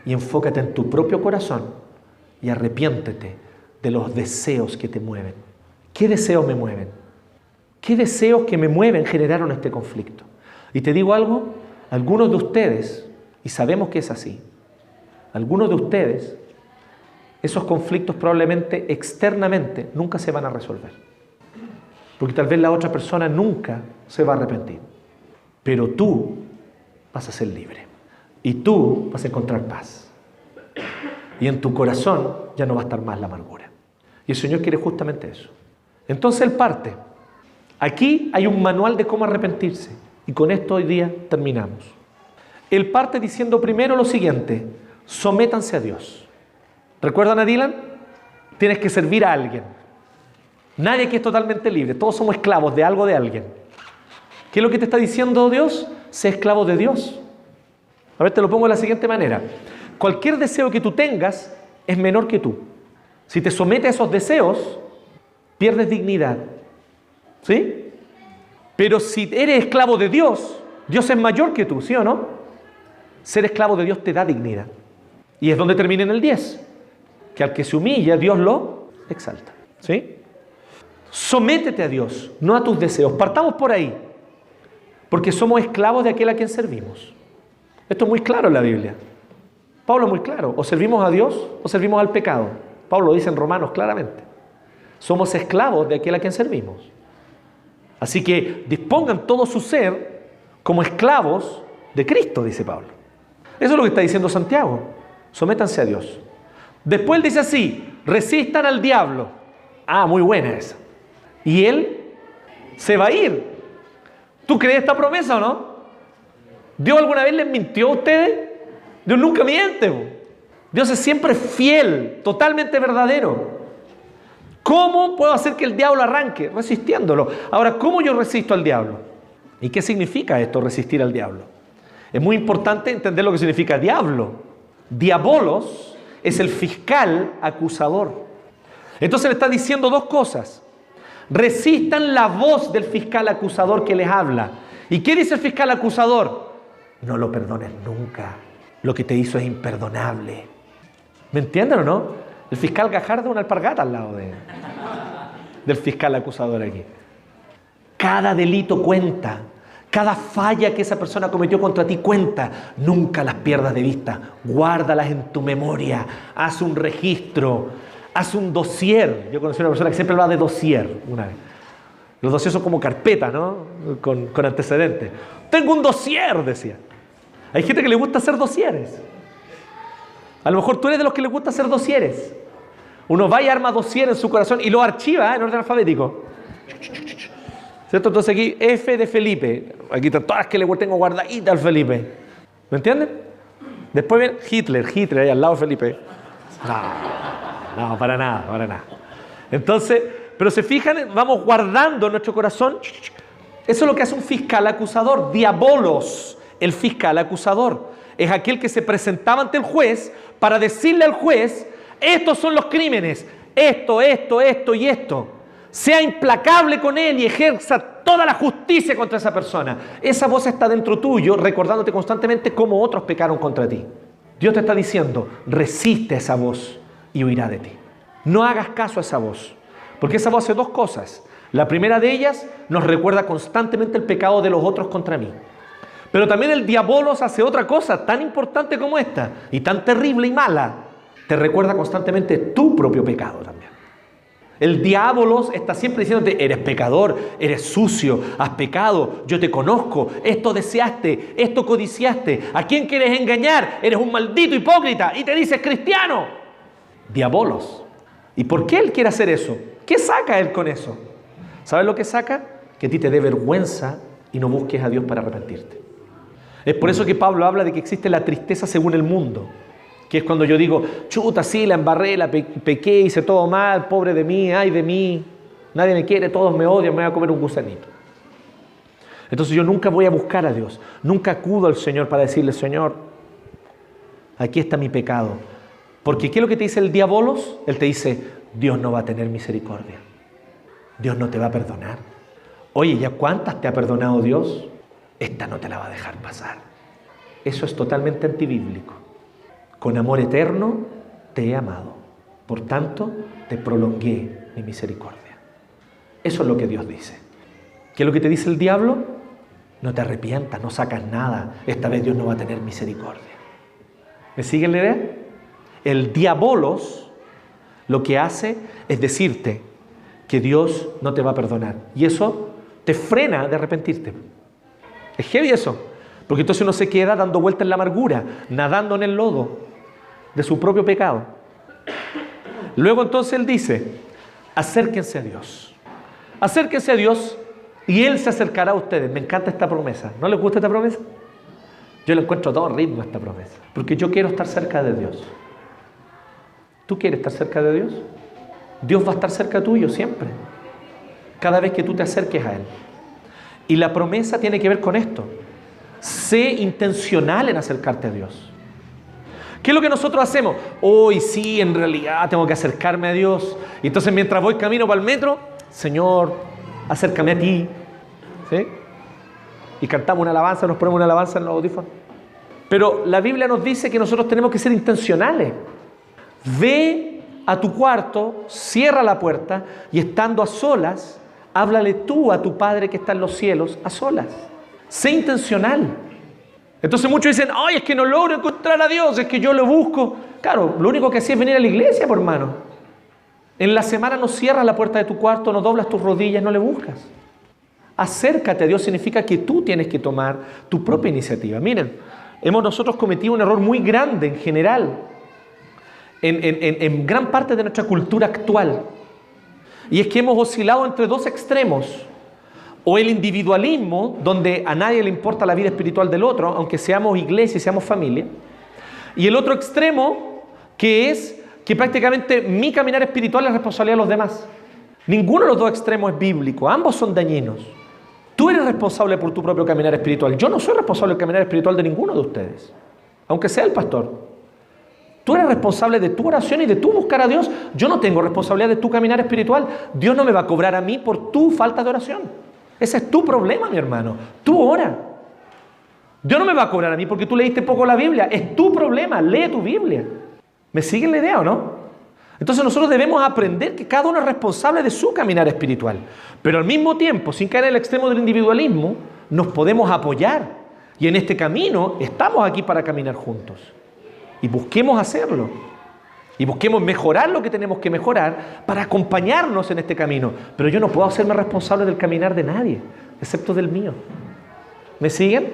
y enfócate en tu propio corazón y arrepiéntete de los deseos que te mueven. ¿Qué deseos me mueven? ¿Qué deseos que me mueven generaron este conflicto? Y te digo algo, algunos de ustedes, y sabemos que es así, algunos de ustedes, esos conflictos probablemente externamente nunca se van a resolver. Porque tal vez la otra persona nunca se va a arrepentir. Pero tú vas a ser libre. Y tú vas a encontrar paz. Y en tu corazón ya no va a estar más la amargura. Y el Señor quiere justamente eso. Entonces Él parte. Aquí hay un manual de cómo arrepentirse. Y con esto hoy día terminamos. Él parte diciendo primero lo siguiente: sométanse a Dios. ¿Recuerdan a Dylan? Tienes que servir a alguien. Nadie aquí es totalmente libre. Todos somos esclavos de algo, de alguien. ¿Qué es lo que te está diciendo Dios? Sé esclavo de Dios. A ver, te lo pongo de la siguiente manera. Cualquier deseo que tú tengas es menor que tú. Si te sometes a esos deseos, pierdes dignidad. ¿Sí? Pero si eres esclavo de Dios, Dios es mayor que tú, ¿sí o no? Ser esclavo de Dios te da dignidad. Y es donde termina en el 10. Que al que se humilla, Dios lo exalta. ¿Sí? Sométete a Dios, no a tus deseos. Partamos por ahí. Porque somos esclavos de aquel a quien servimos. Esto es muy claro en la Biblia. Pablo es muy claro. O servimos a Dios o servimos al pecado. Pablo lo dice en Romanos claramente. Somos esclavos de aquel a quien servimos. Así que dispongan todo su ser como esclavos de Cristo, dice Pablo. Eso es lo que está diciendo Santiago. Sométanse a Dios. Después él dice así: resistan al diablo. Ah, muy buena esa. Y él se va a ir. ¿Tú crees esta promesa o no? ¿Dios alguna vez les mintió a ustedes? Dios nunca miente. Dios es siempre fiel, totalmente verdadero. ¿Cómo puedo hacer que el diablo arranque? Resistiéndolo. Ahora, ¿cómo yo resisto al diablo? ¿Y qué significa esto, resistir al diablo? Es muy importante entender lo que significa diablo. Diabolos es el fiscal acusador. Entonces le está diciendo dos cosas. Resistan la voz del fiscal acusador que les habla. ¿Y qué dice el fiscal acusador? No lo perdones nunca. Lo que te hizo es imperdonable. ¿Me entienden o no? El fiscal Gajardo, una alpargata al lado del fiscal acusador aquí. Cada delito cuenta. Cada falla que esa persona cometió contra ti cuenta. Nunca las pierdas de vista. Guárdalas en tu memoria. Haz un registro. Haz un dossier. Yo conocí a una persona que siempre hablaba de dossier una vez. Los dossiers son como carpetas, ¿no? Con antecedentes. Tengo un dossier, decía. Hay gente que le gusta hacer dossieres. A lo mejor tú eres de los que le gusta hacer dossieres. Uno va y arma dossier en su corazón y lo archiva en orden alfabético. ¿Cierto? Entonces aquí F de Felipe. Aquí están todas las que le tengo guardaditas al Felipe. ¿Me entienden? Después viene Hitler ahí al lado de Felipe. No, para nada. Entonces, pero se fijan, vamos guardando en nuestro corazón. Eso es lo que hace un fiscal acusador. Diabolos, el fiscal acusador. Es aquel que se presentaba ante el juez para decirle al juez: estos son los crímenes, esto y esto. sea implacable con él y ejerza toda la justicia contra esa persona. Esa voz está dentro tuyo, recordándote constantemente cómo otros pecaron contra ti. Dios te está diciendo, resiste a esa voz y huirá de ti. No hagas caso a esa voz, porque esa voz hace dos cosas. La primera de ellas nos recuerda constantemente el pecado de los otros contra mí. Pero también el diabolos hace otra cosa tan importante como esta y tan terrible y mala. Te recuerda constantemente tu propio pecado también. El diabolos está siempre diciéndote, eres pecador, eres sucio, has pecado, yo te conozco, esto deseaste, esto codiciaste, ¿a quién quieres engañar? Eres un maldito hipócrita y te dices cristiano. Diabolos. ¿Y por qué él quiere hacer eso? ¿Qué saca él con eso? ¿Sabes lo que saca? Que a ti te dé vergüenza y no busques a Dios para arrepentirte. Es por eso que Pablo habla de que existe la tristeza según el mundo. Que es cuando yo digo, chuta, sí, la embarré, la pequé, hice todo mal, pobre de mí, ay de mí, nadie me quiere, todos me odian, me voy a comer un gusanito. Entonces yo nunca voy a buscar a Dios, nunca acudo al Señor para decirle, Señor, aquí está mi pecado. Porque ¿qué es lo que te dice el diabolos? Él te dice, Dios no va a tener misericordia, Dios no te va a perdonar. Oye, ¿ya cuántas te ha perdonado Dios? Esta no te la va a dejar pasar. Eso es totalmente antibíblico. Con amor eterno te he amado, por tanto te prolongué mi misericordia. Eso es lo que Dios dice. ¿Qué es lo que te dice el diablo? No te arrepientas, no sacas nada, esta vez Dios no va a tener misericordia. ¿Me siguen la idea? El diabolos lo que hace es decirte que Dios no te va a perdonar y eso te frena de arrepentirte. Es heavy eso, porque entonces uno se queda dando vueltas en la amargura, nadando en el lodo de su propio pecado. Luego entonces él dice, acérquense a Dios. Acérquense a Dios y Él se acercará a ustedes. Me encanta esta promesa. ¿No les gusta esta promesa? Yo le encuentro a todo ritmo a esta promesa. Porque yo quiero estar cerca de Dios. ¿Tú quieres estar cerca de Dios? Dios va a estar cerca tuyo siempre. Cada vez que tú te acerques a Él. Y la promesa tiene que ver con esto. Sé intencional en acercarte a Dios. ¿Qué es lo que nosotros hacemos? Hoy sí, en realidad tengo que acercarme a Dios. Y entonces mientras voy camino para el metro, Señor, acércame a ti. ¿Sí? Y cantamos una alabanza, nos ponemos una alabanza en los audífonos. Pero la Biblia nos dice que nosotros tenemos que ser intencionales. Ve a tu cuarto, cierra la puerta y estando a solas, háblale tú a tu Padre que está en los cielos a solas. Sé intencional. Entonces muchos dicen, ay, es que no logro encontrar a Dios, es que yo lo busco. Claro, lo único que hacía es venir a la iglesia, por hermano. En la semana no cierras la puerta de tu cuarto, no doblas tus rodillas, no le buscas. Acércate a Dios significa que tú tienes que tomar tu propia iniciativa. Miren, hemos nosotros cometido un error muy grande en general, en gran parte de nuestra cultura actual. Y es que hemos oscilado entre dos extremos. O el individualismo, donde a nadie le importa la vida espiritual del otro, aunque seamos iglesia y seamos familia. Y el otro extremo, que es que prácticamente mi caminar espiritual es responsabilidad de los demás. Ninguno de los dos extremos es bíblico, ambos son dañinos. Tú eres responsable por tu propio caminar espiritual. Yo no soy responsable del caminar espiritual de ninguno de ustedes, aunque sea el pastor. Tú eres responsable de tu oración y de tu buscar a Dios. Yo no tengo responsabilidad de tu caminar espiritual. Dios no me va a cobrar a mí por tu falta de oración. Ese es tu problema, mi hermano. Tú ora. Dios no me va a cobrar a mí porque tú leíste poco la Biblia. Es tu problema. Lee tu Biblia. ¿Me siguen la idea o no? Entonces nosotros debemos aprender que cada uno es responsable de su caminar espiritual. Pero al mismo tiempo, sin caer en el extremo del individualismo, nos podemos apoyar. Y en este camino estamos aquí para caminar juntos. Y busquemos hacerlo. Y busquemos mejorar lo que tenemos que mejorar para acompañarnos en este camino. Pero yo no puedo hacerme responsable del caminar de nadie, excepto del mío. ¿Me siguen?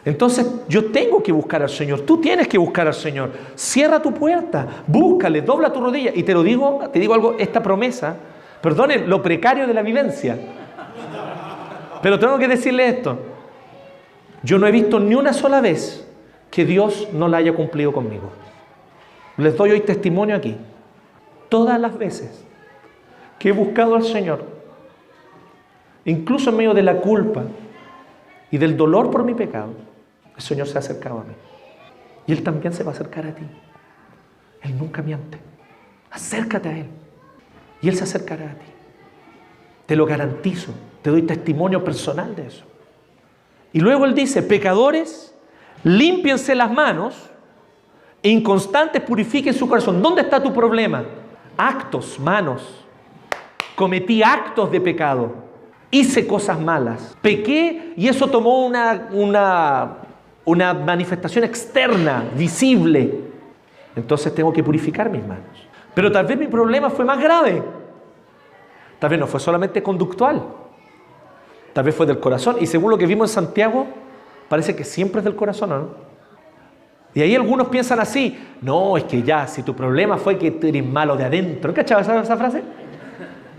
Entonces yo tengo que buscar al Señor. Tú tienes que buscar al Señor. Cierra tu puerta, búscale, dobla tu rodilla. Y te digo algo, esta promesa, perdonen lo precario de la vivencia. Pero tengo que decirle esto. Yo no he visto ni una sola vez que Dios no la haya cumplido conmigo. Les doy hoy testimonio aquí. Todas las veces que he buscado al Señor, incluso en medio de la culpa y del dolor por mi pecado, el Señor se ha acercado a mí. Y Él también se va a acercar a ti. Él nunca miente. Acércate a Él. Y Él se acercará a ti. Te lo garantizo. Te doy testimonio personal de eso. Y luego él dice, pecadores, límpiense las manos, e inconstantes purifiquen su corazón. ¿Dónde está tu problema? Actos, manos. Cometí actos de pecado. Hice cosas malas. Pequé y eso tomó una manifestación externa, visible. Entonces tengo que purificar mis manos. Pero tal vez mi problema fue más grave. Tal vez no fue solamente conductual. Tal vez fue del corazón. Y según lo que vimos en Santiago, parece que siempre es del corazón, ¿no? Y ahí algunos piensan así. No, es que ya, si tu problema fue que tú eres malo de adentro. ¿Cachabas esa frase?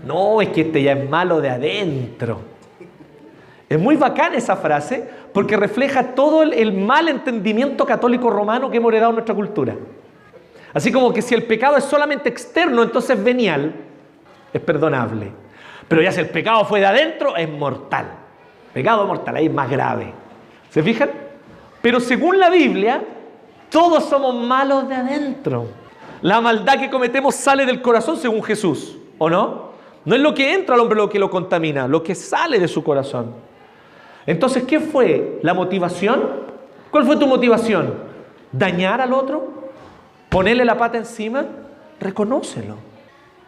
No, es que este ya es malo de adentro. Es muy bacán esa frase porque refleja todo el mal entendimiento católico romano que hemos heredado en nuestra cultura. Así como que si el pecado es solamente externo, entonces es venial, es perdonable. Pero ya si el pecado fue de adentro, es mortal. Pecado mortal, ahí es más grave. ¿Se fijan? Pero según la Biblia, todos somos malos de adentro. La maldad que cometemos sale del corazón según Jesús, ¿o no? No es lo que entra al hombre lo que lo contamina, lo que sale de su corazón. Entonces, ¿qué fue la motivación? ¿Cuál fue tu motivación? ¿Dañar al otro? ¿Ponerle la pata encima? Reconócelo.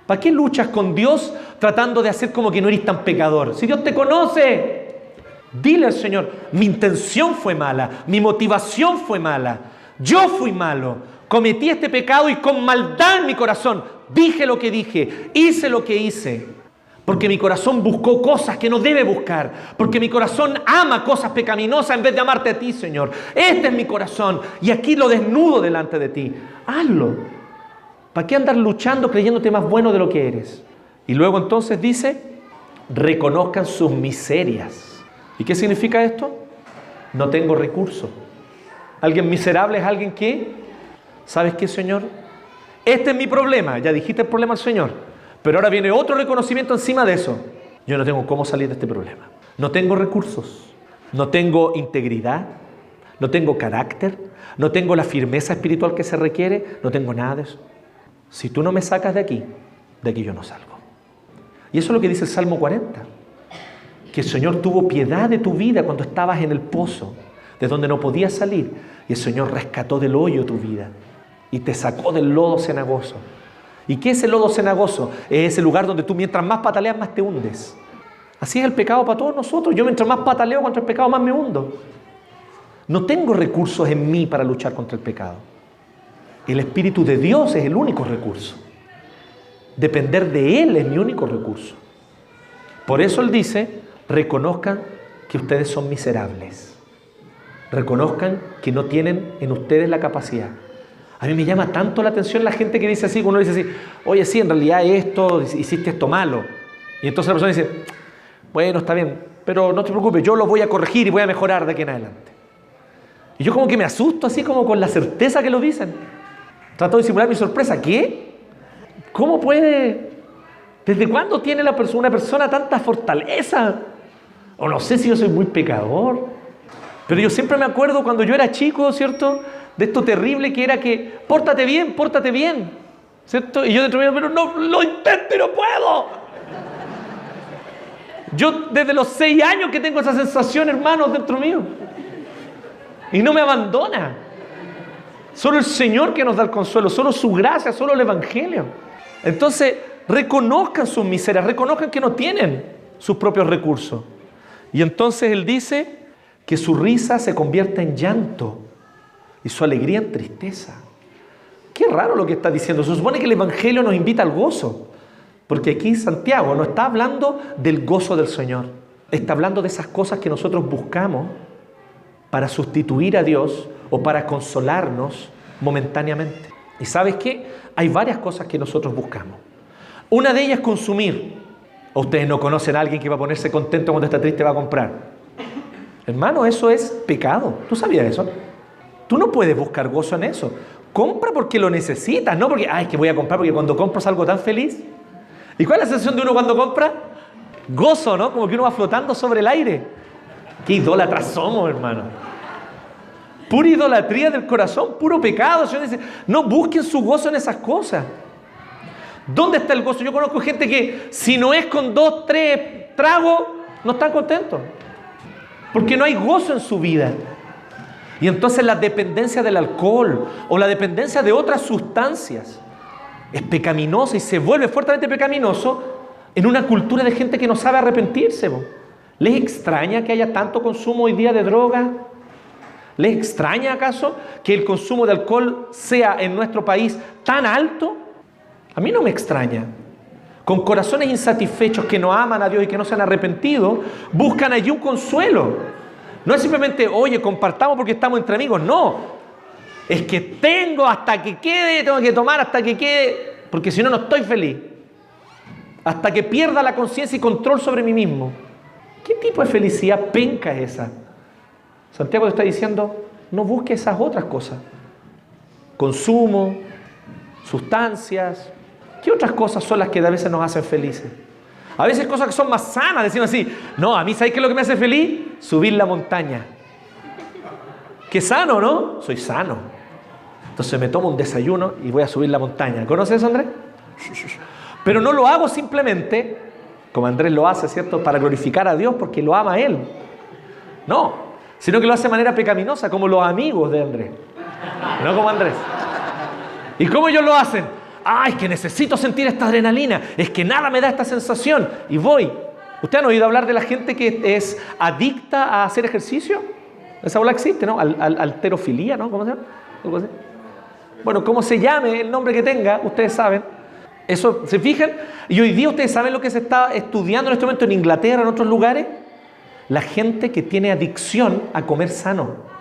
¿Para qué luchas con Dios tratando de hacer como que no eres tan pecador? Si Dios te conoce, dile al Señor, mi intención fue mala, mi motivación fue mala, yo fui malo, cometí este pecado y con maldad en mi corazón dije lo que dije, hice lo que hice, porque mi corazón buscó cosas que no debe buscar, porque mi corazón ama cosas pecaminosas en vez de amarte a ti, Señor. Este es mi corazón y aquí lo desnudo delante de ti. Hazlo. ¿Para qué andar luchando creyéndote más bueno de lo que eres? Y luego entonces dice, reconozcan sus miserias. ¿Y qué significa esto? No tengo recursos. ¿Alguien miserable es alguien que? ¿Sabes qué, Señor? Este es mi problema. Ya dijiste el problema al Señor. Pero ahora viene otro reconocimiento encima de eso. Yo no tengo cómo salir de este problema. No tengo recursos. No tengo integridad. No tengo carácter. No tengo la firmeza espiritual que se requiere. No tengo nada de eso. Si tú no me sacas de aquí yo no salgo. Y eso es lo que dice el Salmo 40. Que el Señor tuvo piedad de tu vida cuando estabas en el pozo, de donde no podías salir. Y el Señor rescató del hoyo tu vida y te sacó del lodo cenagoso. ¿Y qué es el lodo cenagoso? Es ese lugar donde tú mientras más pataleas, más te hundes. Así es el pecado para todos nosotros. Yo mientras más pataleo contra el pecado, más me hundo. No tengo recursos en mí para luchar contra el pecado. El Espíritu de Dios es el único recurso. Depender de Él es mi único recurso. Por eso Él dice, reconozcan que ustedes son miserables. Reconozcan que no tienen en ustedes la capacidad. A mí me llama tanto la atención la gente que dice así, cuando uno dice así, oye, sí, en realidad hiciste esto malo. Y entonces la persona dice, bueno, está bien, pero no te preocupes, yo lo voy a corregir y voy a mejorar de aquí en adelante. Y yo como que me asusto así como con la certeza que lo dicen. Trato de disimular mi sorpresa. ¿Qué? ¿Cómo puede? ¿Desde cuándo tiene una persona tanta fortaleza? O no sé si yo soy muy pecador. Pero yo siempre me acuerdo cuando yo era chico, ¿cierto? De esto terrible que era que, pórtate bien, ¿cierto? Y yo dentro de mí, pero no, lo intento y no puedo. Yo desde los 6 años que tengo esa sensación, hermanos, dentro mío. Y no me abandona. Solo el Señor que nos da el consuelo, solo su gracia, solo el Evangelio. Entonces, reconozcan sus miserias, reconozcan que no tienen sus propios recursos. Y entonces Él dice que su risa se convierta en llanto y su alegría en tristeza. Qué raro lo que está diciendo. Se supone que el Evangelio nos invita al gozo, porque aquí Santiago no está hablando del gozo del Señor, está hablando de esas cosas que nosotros buscamos para sustituir a Dios o para consolarnos momentáneamente. ¿Y sabes qué? Hay varias cosas que nosotros buscamos. Una de ellas es consumir. ¿O ustedes no conocen a alguien que va a ponerse contento cuando está triste y va a comprar? Hermano, eso es pecado. ¿Tú sabías eso? Tú no puedes buscar gozo en eso. Compra porque lo necesitas, no porque, es que voy a comprar porque cuando compro salgo tan feliz. ¿Y cuál es la sensación de uno cuando compra? Gozo, ¿no? Como que uno va flotando sobre el aire. ¡Qué idólatras somos, hermano! Pura idolatría del corazón, puro pecado. El Señor dice, no busquen su gozo en esas cosas. ¿Dónde está el gozo? Yo conozco gente que si no es con 2, 3 tragos, no están contentos. Porque no hay gozo en su vida. Y entonces la dependencia del alcohol o la dependencia de otras sustancias es pecaminosa y se vuelve fuertemente pecaminoso en una cultura de gente que no sabe arrepentirse. ¿Les extraña que haya tanto consumo hoy día de droga? ¿Les extraña acaso que el consumo de alcohol sea en nuestro país tan alto? A mí no me extraña. Con corazones insatisfechos que no aman a Dios y que no se han arrepentido, buscan allí un consuelo. No es simplemente, oye, compartamos porque estamos entre amigos. No, es que tengo hasta que quede, tengo que tomar hasta que quede, porque si no, no estoy feliz. Hasta que pierda la conciencia y control sobre mí mismo. ¿Qué tipo de felicidad penca es esa? Santiago te está diciendo, no busques esas otras cosas. Consumo, sustancias. ¿Qué otras cosas son las que a veces nos hacen felices? A veces cosas que son más sanas, decimos así, no, a mí ¿sabes qué es lo que me hace feliz? Subir la montaña. Qué sano, ¿no? Soy sano. Entonces me tomo un desayuno y voy a subir la montaña. ¿Conoces eso, Andrés? Pero no lo hago simplemente, como Andrés lo hace, ¿cierto? Para glorificar a Dios porque lo ama a Él. No, sino que lo hace de manera pecaminosa, como los amigos de Andrés. No como Andrés. ¿Y cómo ellos lo hacen? Es que necesito sentir esta adrenalina, es que nada me da esta sensación y voy. ¿Ustedes han oído hablar de la gente que es adicta a hacer ejercicio? Esa bola existe, ¿no? Halterofilia, ¿no? ¿Cómo se llama? ¿Algo así? Bueno, como se llame, el nombre que tenga, ustedes saben. Eso, ¿se fijan? Y hoy día ustedes saben lo que se está estudiando en este momento en Inglaterra, en otros lugares. La gente que tiene adicción a comer sano.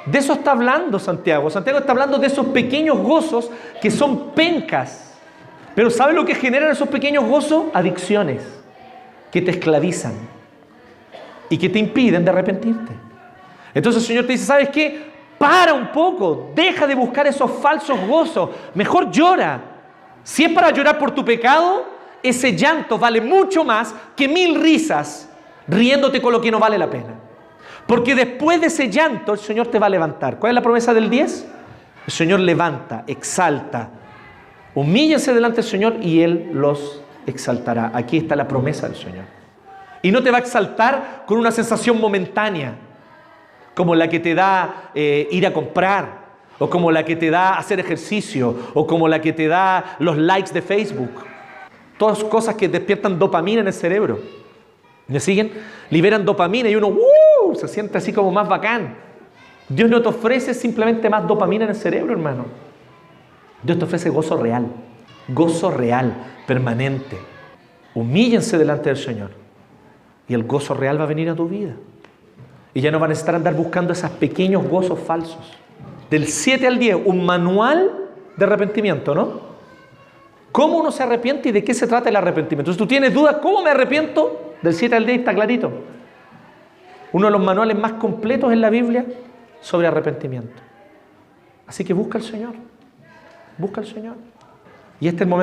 De eso está hablando Santiago. Santiago está hablando de esos pequeños gozos que son pencas. Pero ¿sabe lo que generan esos pequeños gozos? Adicciones que te esclavizan y que te impiden de arrepentirte. Entonces el Señor te dice, ¿sabes qué? Para un poco, deja de buscar esos falsos gozos. Mejor llora. Si es para llorar por tu pecado, ese llanto vale mucho más que 1000 risas riéndote con lo que no vale la pena. Porque después de ese llanto, el Señor te va a levantar. ¿Cuál es la promesa del 10? El Señor levanta, exalta. Humíllense delante del Señor y Él los exaltará. Aquí está la promesa del Señor. Y no te va a exaltar con una sensación momentánea, como la que te da ir a comprar, o como la que te da hacer ejercicio, o como la que te da los likes de Facebook. Todas cosas que despiertan dopamina en el cerebro. ¿Me siguen? Liberan dopamina y uno se siente así como más bacán. Dios no te ofrece simplemente más dopamina en el cerebro, hermano. Dios te ofrece gozo real, permanente. Humíllense delante del Señor y el gozo real va a venir a tu vida. Y ya no van a necesitar andar buscando esos pequeños gozos falsos. Del 7 al 10, un manual de arrepentimiento, ¿no? ¿Cómo uno se arrepiente y de qué se trata el arrepentimiento? Entonces tú tienes dudas, ¿cómo me arrepiento? Del 7 al 10 está clarito. Uno de los manuales más completos en la Biblia sobre arrepentimiento. Así que busca al Señor. Busca al Señor. Y este es el momento.